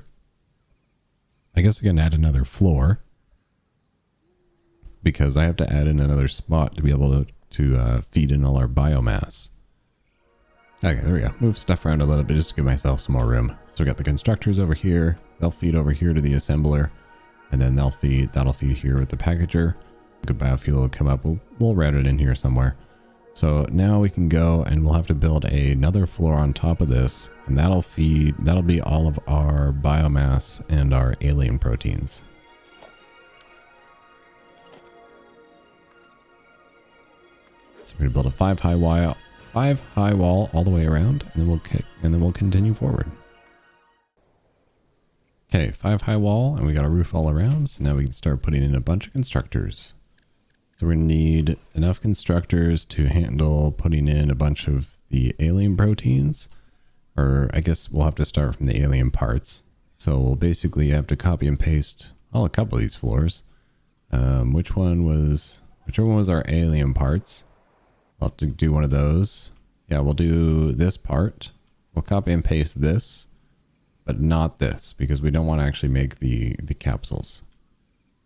I guess I can add another floor because I have to add in another spot to be able to feed in all our biomass. Okay, there we go. Move stuff around a little bit just to give myself some more room. So we got the constructors over here. They'll feed over here to the assembler, and then that'll feed here with the packager. Good biofuel will come up. We'll route it in here somewhere. So now we can go and we'll have to build another floor on top of this, and that'll be all of our biomass and our alien proteins. So we're gonna build a 5 high wall all the way around, and then we'll continue forward. Okay, 5 high wall, and we got a roof all around. So now we can start putting in a bunch of constructors. So we're going to need enough constructors to handle putting in a bunch of the alien proteins. Or I guess we'll have to start from the alien parts. So we'll basically have to copy and paste a couple of these floors. Whichever one was our alien parts. We'll have to do one of those. Yeah, we'll do this part. We'll copy and paste this, but not this, because we don't want to actually make the capsules.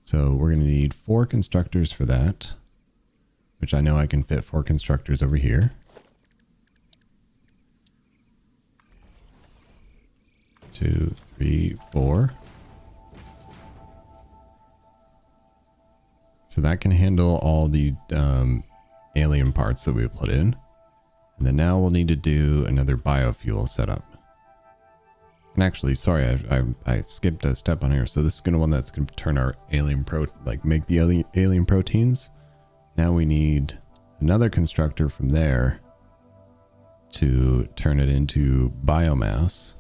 So we're going to need 4 constructors for that, which I know I can fit 4 constructors over here. Two, 3, 4. So that can handle all the alien parts that we put in. And then now we'll need to do another biofuel setup. And actually, sorry, I skipped a step on here. So this is one that's going to turn our make the alien proteins. Now we need another constructor from there to turn it into biomass.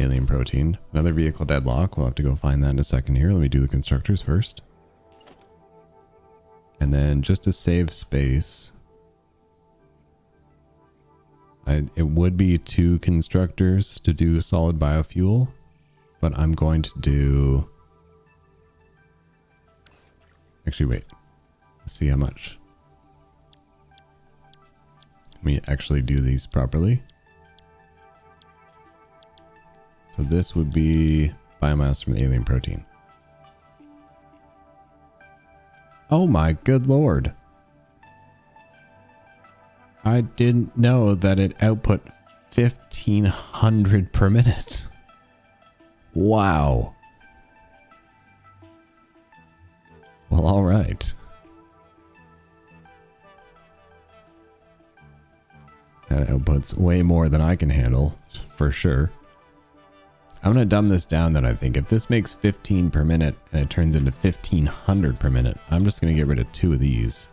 Alien protein. Another vehicle deadlock. We'll have to go find that in a second here. Let me do the constructors first. And then just to save space, it would be 2 constructors to do solid biofuel, but I'm going to do... Actually, wait. Let's see how much. Let me actually do these properly. So this would be biomass from the alien protein. Oh my good lord. I didn't know that it output 1500 per minute. Wow. Well, all right. That outputs way more than I can handle, for sure. I'm going to dumb this down then, I think. If this makes 15 per minute and it turns into 1500 per minute, I'm just going to get rid of 2 of these.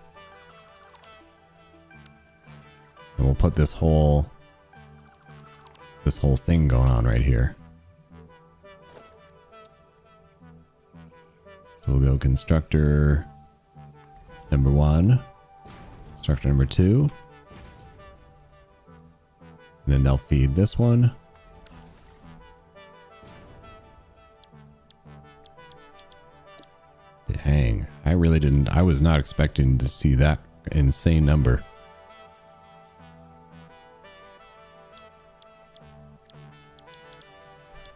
And we'll put this whole thing going on right here. So we'll go constructor number 1, constructor number 2. And then they'll feed this one. Dang, I was not expecting to see that insane number.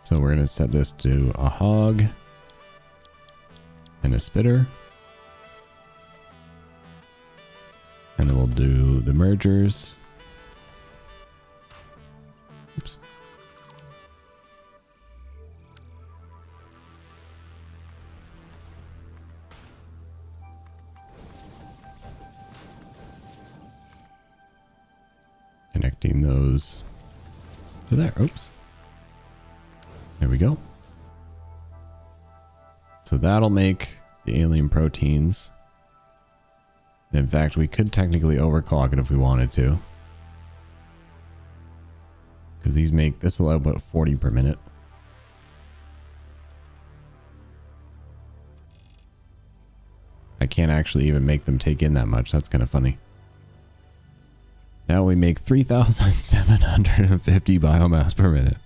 So we're going to set this to a hog and a spitter. And then we'll do the mergers. Oops. connecting those to there. Oops. There we go. So that'll make the alien proteins. In fact, we could technically overclock it if we wanted to. Because these make, this will output 40 per minute. I can't actually even make them take in that much. That's kind of funny. Now we make 3,750 biomass per minute.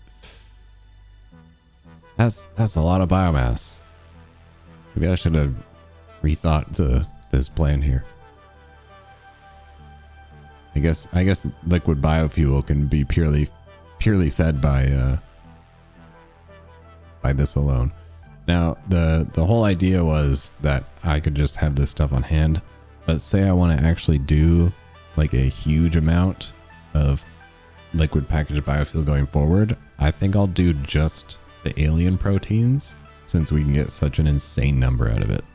That's a lot of biomass. Maybe I should have rethought this plan here. I guess liquid biofuel can be purely fed by this alone. Now the whole idea was that I could just have this stuff on hand, but say I want to actually do like a huge amount of liquid packaged biofuel going forward. I think I'll do just the alien proteins, since we can get such an insane number out of it.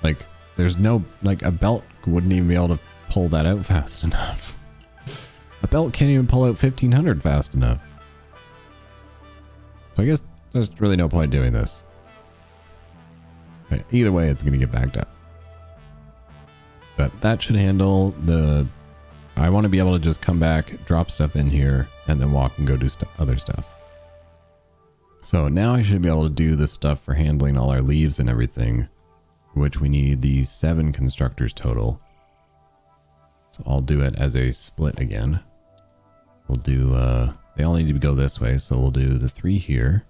Like there's no, like a belt wouldn't even be able to pull that out fast enough. A belt can't even pull out 1500 fast enough. So I guess there's really no point doing this. Right, either way, it's going to get backed up. But that should handle the... I want to be able to just come back, drop stuff in here, and then walk and go do other stuff. So now I should be able to do this stuff for handling all our leaves and everything, which we need the 7 constructors total. So I'll do it as a split again. We'll do, they all need to go this way, so we'll do the 3 here.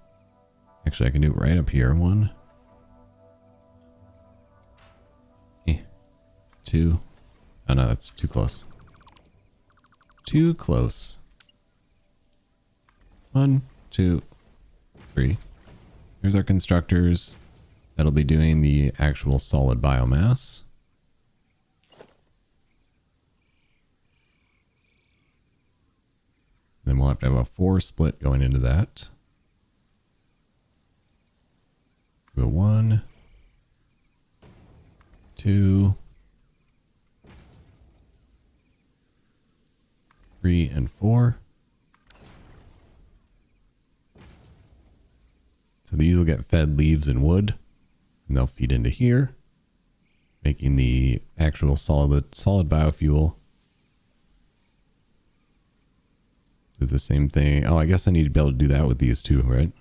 Actually, I can do it right up here. 1, 2. Oh no, that's too close. Too close. 1, 2, 3. Here's our constructors. That'll be doing the actual solid biomass. Then we'll have to have a 4 split going into that. Go 1, 2, 3, and 4. So these will get fed leaves and wood, and they'll feed into here, making the actual solid biofuel. Do the same thing. Oh, I guess I need to be able to do that with these two, right?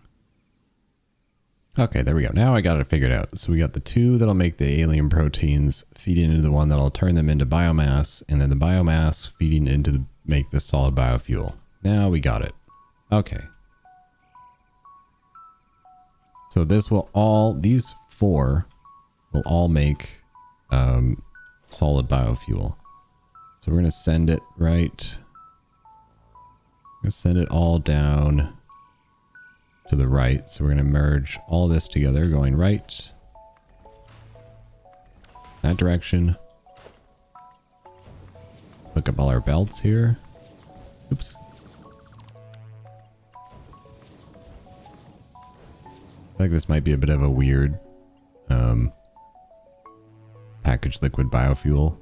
Okay, there we go. Now I got it figured out. So we got the 2 that'll make the alien proteins feeding into the one that'll turn them into biomass, and then the biomass feeding into make the solid biofuel. Now we got it. Okay. So this will all, these 4 will all make solid biofuel. So we're going to send it right. We're going to send it all down to the right. So we're going to merge all this together, going right, that direction. Look up all our belts here. Oops. I think this might be a bit of a weird packaged liquid biofuel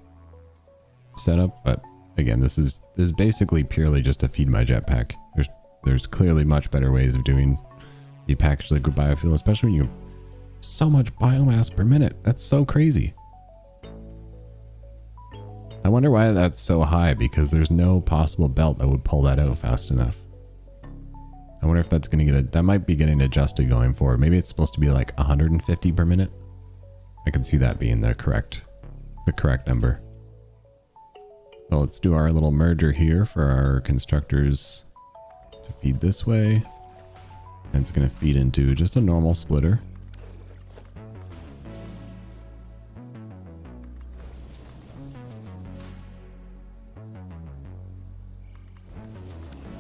setup, but again, this is basically purely just to feed my jetpack. There's clearly much better ways of doing the packaged liquid biofuel, especially when you have so much biomass per minute. That's so crazy. I wonder why that's so high, because there's no possible belt that would pull that out fast enough. I wonder if that's going to that might be getting adjusted going forward. Maybe it's supposed to be like 150 per minute. I can see that being the correct number. So let's do our little merger here for our constructors to feed this way. And it's going to feed into just a normal splitter.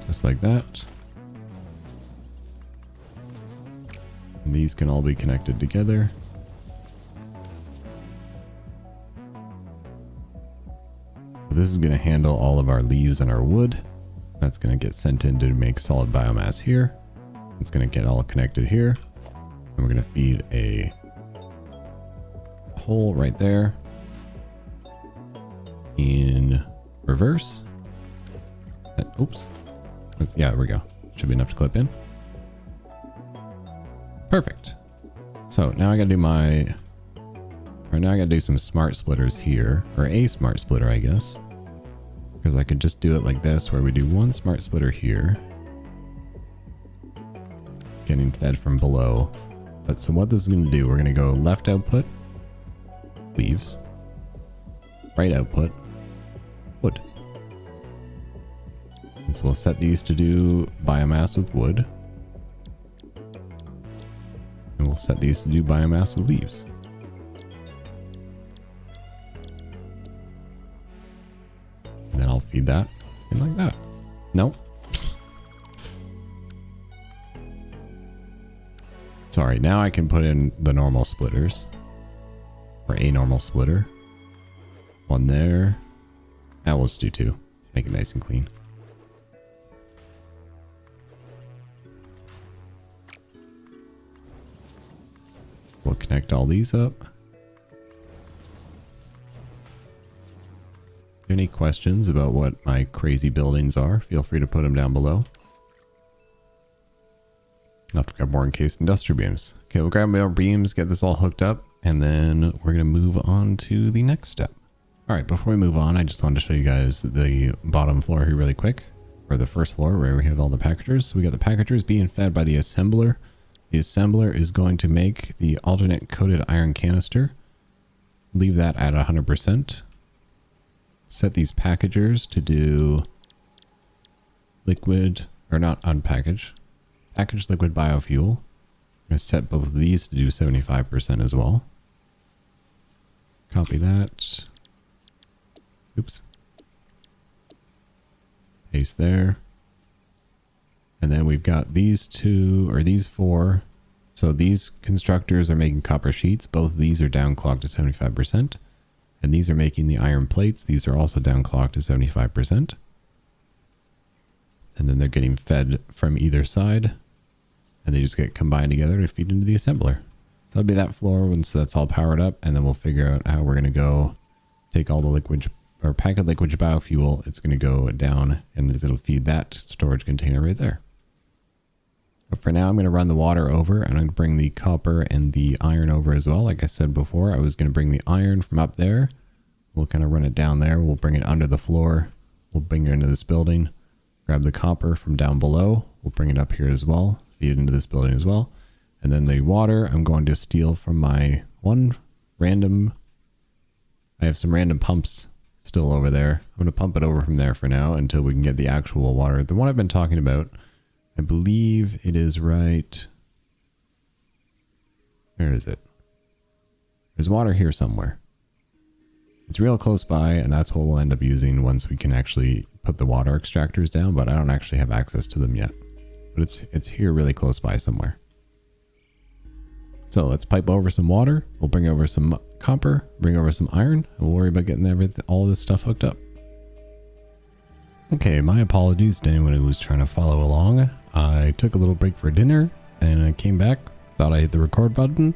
Just like that. And these can all be connected together. So this is going to handle all of our leaves and our wood. That's going to get sent in to make solid biomass here. It's going to get all connected here. And we're going to feed a hole right there in reverse. That Oops. Yeah, there we go. Should be enough to clip in. Perfect. So now I gotta do my... Right now I gotta do some smart splitters here. Or a smart splitter, I guess. Because I could just do it like this, where we do one smart splitter here. Getting fed from below. But so what this is gonna do, we're gonna go left output, leaves. Right output, wood. And so we'll set these to do biomass with wood. And we'll set these to do biomass with leaves. And then I'll feed that in like that. Nope. Sorry, now I can put in the normal splitters. Or a normal splitter. One there. Now we'll just do two. Make it nice and clean. We'll connect all these up. If you have any questions about what my crazy buildings are, feel free to put them down below. I'll have to grab more encased industrial beams. Okay, we'll grab more beams, get this all hooked up, and then we're going to move on to the next step. All right, before we move on, I just wanted to show you guys the bottom floor here really quick, or the first floor where we have all the packagers. So we got the packagers being fed by the assembler. The assembler is going to make the alternate coated iron canister. Leave that at 100%. Set these packagers to do liquid, or not unpackage, packaged liquid biofuel. I'm going to set both of these to do 75% as well. Copy that. Oops. Paste there. And then we've got these two, or these four. So these constructors are making copper sheets. Both of these are downclocked to 75%. And these are making the iron plates. These are also downclocked to 75%. And then they're getting fed from either side. And they just get combined together to feed into the assembler. So that'll be that floor once that's all powered up. And then we'll figure out how we're going to go take all the liquid, or packet liquid biofuel. It's going to go down and it'll feed that storage container right there. But for now, I'm going to run the water over, and I'm going to bring the copper and the iron over as well. Like I said before, I was going to bring the iron from up there. We'll kind of run it down there. We'll bring it under the floor. We'll bring it into this building. Grab the copper from down below. We'll bring it up here as well. Feed it into this building as well. And then the water, I'm going to steal from my one random... I have some random pumps still over there. I'm going to pump it over from there for now until we can get the actual water. The one I've been talking about, I believe it is right... Where is it? There's water here somewhere. It's real close by, and that's what we'll end up using once we can actually put the water extractors down, but I don't actually have access to them yet. But it's here really close by somewhere. So let's pipe over some water. We'll bring over some copper, bring over some iron, and we'll worry about getting all this stuff hooked up. Okay, my apologies to anyone who was trying to follow along. I took a little break for dinner, and I came back, thought I hit the record button,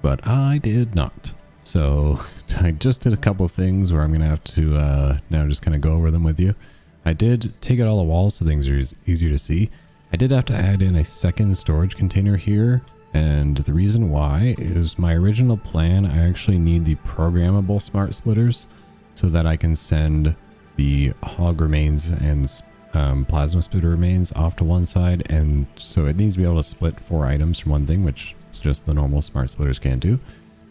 but I did not. So I just did a couple of things where I'm going to have to now just kind of go over them with you. I did take out all the walls so things are easier to see. I did have to add in a second storage container here. And the reason why is my original plan, I actually need the programmable smart splitters so that I can send the hog remains and plasma splitter remains off to one side. And so it needs to be able to split 4 items from one thing, which it's just the normal smart splitters can't do.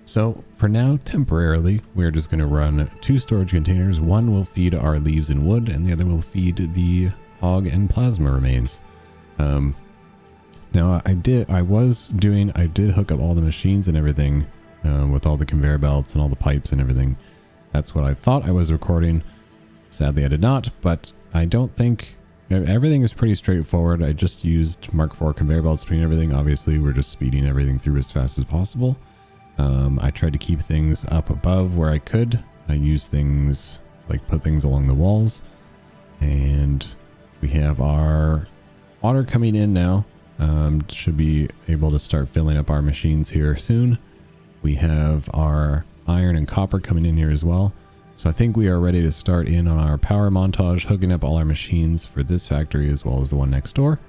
So for now, temporarily, we're just going to run 2 storage containers. One will feed our leaves and wood, and the other will feed the hog and plasma remains. Now I did hook up all the machines and everything with all the conveyor belts and all the pipes and everything. That's what I thought I was recording. Sadly, I did not, but I don't think everything is pretty straightforward. I just used Mark IV conveyor belts between everything. Obviously, we're just speeding everything through as fast as possible. I tried to keep things up above where I could. I used things like put things along the walls, and we have our water coming in now. Should be able to start filling up our machines here soon. We have our iron and copper coming in here as well. So I think we are ready to start in on our power montage, hooking up all our machines for this factory as well as the one next door.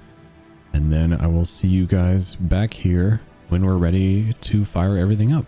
And then I will see you guys back here when we're ready to fire everything up.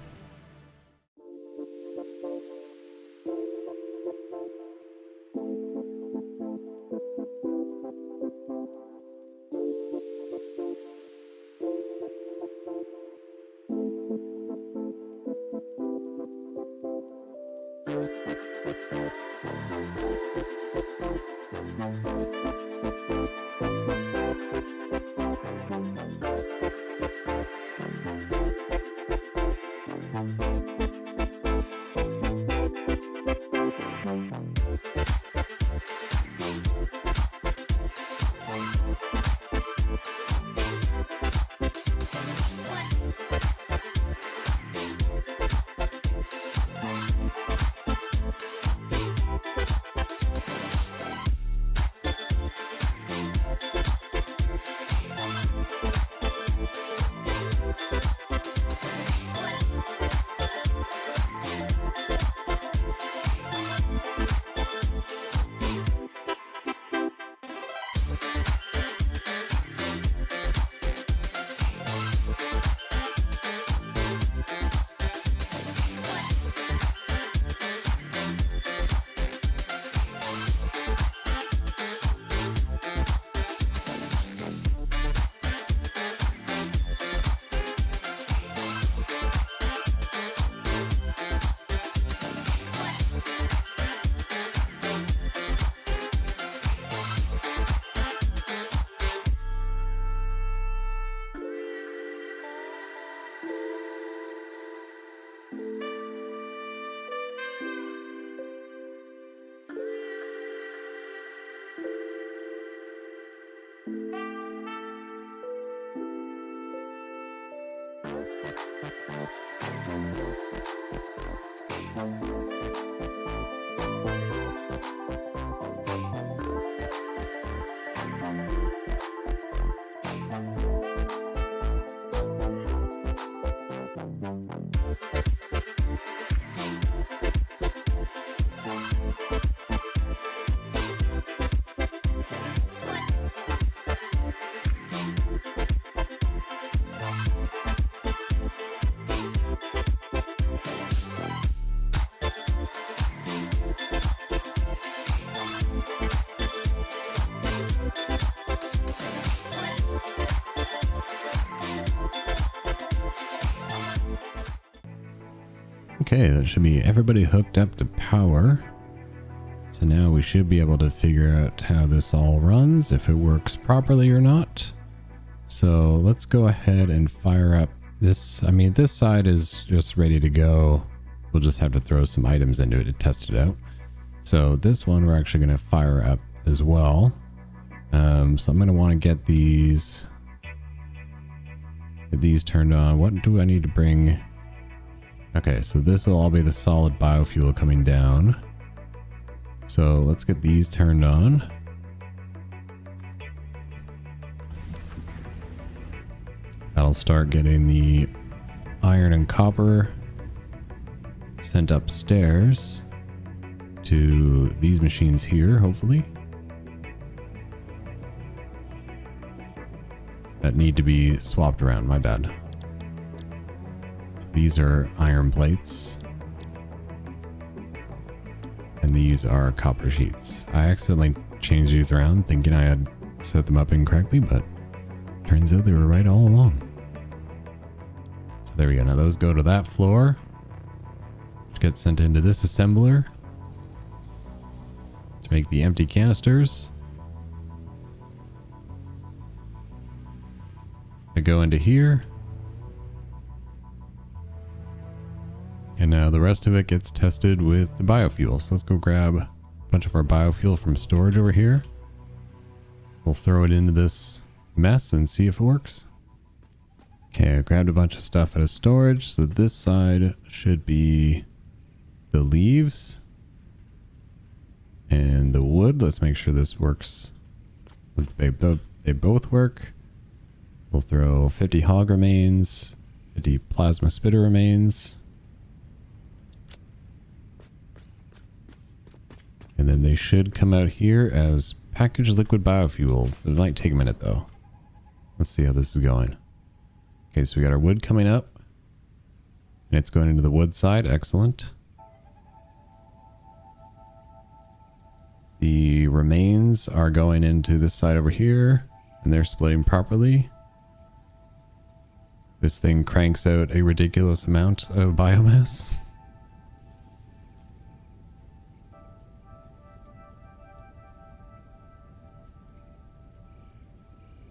Okay, that should be everybody hooked up to power. So now we should be able to figure out how this all runs, if it works properly or not. So let's go ahead and fire up this. I mean, this side is just ready to go. We'll just have to throw some items into it to test it out. So this one we're actually going to fire up as well. So I'm going to want to get these turned on. What do I need to bring? Okay, so this will all be the solid biofuel coming down. So let's get these turned on. That'll start getting the iron and copper sent upstairs to these machines here, hopefully. That need to be swapped around, my bad. These are iron plates. And these are copper sheets. I accidentally changed these around thinking I had set them up incorrectly, but turns out they were right all along. So there we go. Now those go to that floor, which gets sent into this assembler to make the empty canisters. They go into here. And now the rest of it gets tested with the biofuel. So let's go grab a bunch of our biofuel from storage over here. We'll throw it into this mess and see if it works. Okay, I grabbed a bunch of stuff out of storage. So this side should be the leaves and the wood. Let's make sure this works. They both work. We'll throw 50 hog remains, 50 plasma spitter remains. And then they should come out here as packaged liquid biofuel. It might take a minute though. Let's see how this is going. Okay, so we got our wood coming up. And it's going into the wood side. Excellent. The remains are going into this side over here. And they're splitting properly. This thing cranks out a ridiculous amount of biomass.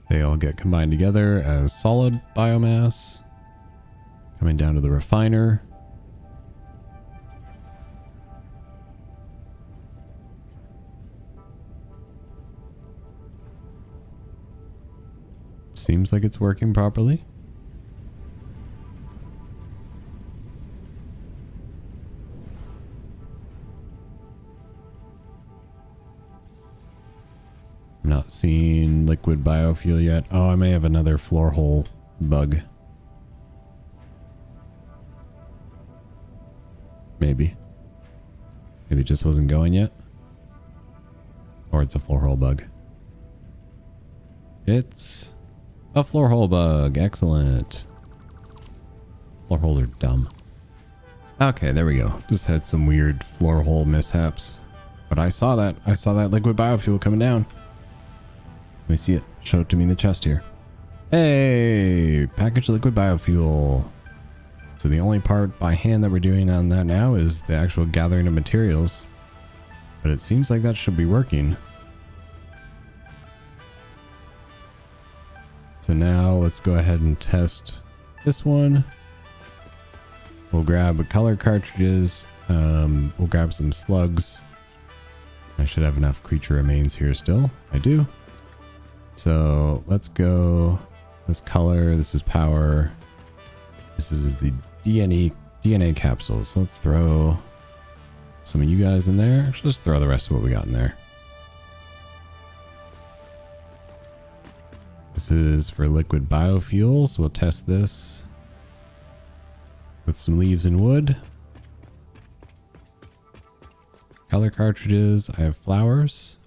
They all get combined together as solid biomass. Coming down to the refiner. Seems like it's working properly. I'm not seeing liquid biofuel yet. Oh, I may have another floor hole bug. Maybe. Maybe it just wasn't going yet. Or it's a floor hole bug. It's a floor hole bug. Excellent. Floor holes are dumb. Okay, there we go. Just had some weird floor hole mishaps. But I saw that. I saw that liquid biofuel coming down. Let me see it. Show it to me in the chest here. Hey, packaged liquid biofuel. So the only part by hand that we're doing on that now is the actual gathering of materials. But it seems like that should be working. So now let's go ahead and test this one. We'll grab color cartridges. We'll grab some slugs. I should have enough creature remains here still. I do. So let's go. This color. This is power. This is the DNA capsules. So let's throw some of you guys in there. Actually, let's throw the rest of what we got in there. This is for liquid biofuel, so we'll test this with some leaves and wood. Color cartridges. I have flowers.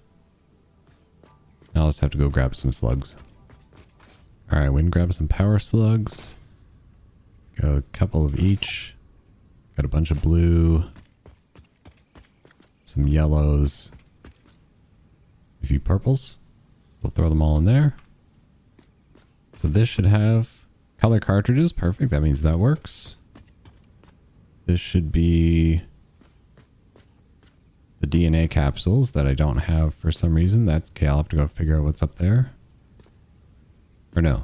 Now I'll just have to go grab some slugs. Alright, we can grab some power slugs. Got a couple of each. Got a bunch of blue. Some yellows. A few purples. We'll throw them all in there. So this should have color cartridges. Perfect. That means that works. This should be the DNA capsules that I don't have for some reason. That's okay. I'll have to go figure out what's up there. Or no.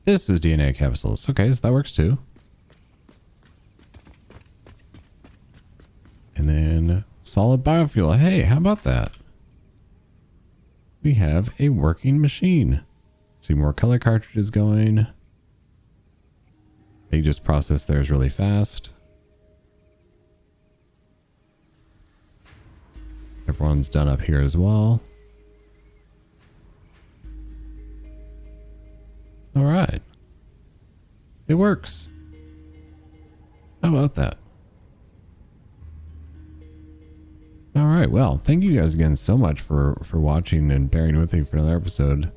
This is DNA capsules. Okay, so that works too. And then solid biofuel. Hey, how about that? We have a working machine. See more color cartridges going. They just process theirs really fast. Everyone's done up here as well. All right. It works. How about that? All right. Well, thank you guys again so much for watching and bearing with me for another episode.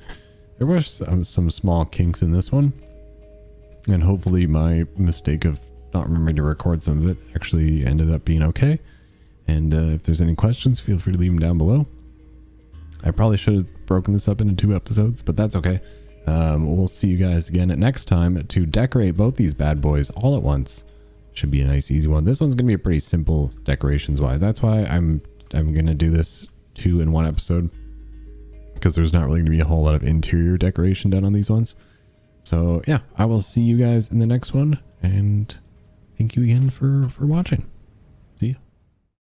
There were some small kinks in this one. And hopefully my mistake of not remembering to record some of it actually ended up being okay. And if there's any questions, feel free to leave them down below. I probably should have broken this up into 2 episodes, but that's okay. We'll see you guys again at next time to decorate both these bad boys all at once. Should be a nice easy one. This one's gonna be a pretty simple decorations wise. That's why I'm gonna do this 2 in 1 episode, because there's not really gonna be a whole lot of interior decoration done on these ones. So yeah, I will see you guys in the next one, and thank you again for watching. See you.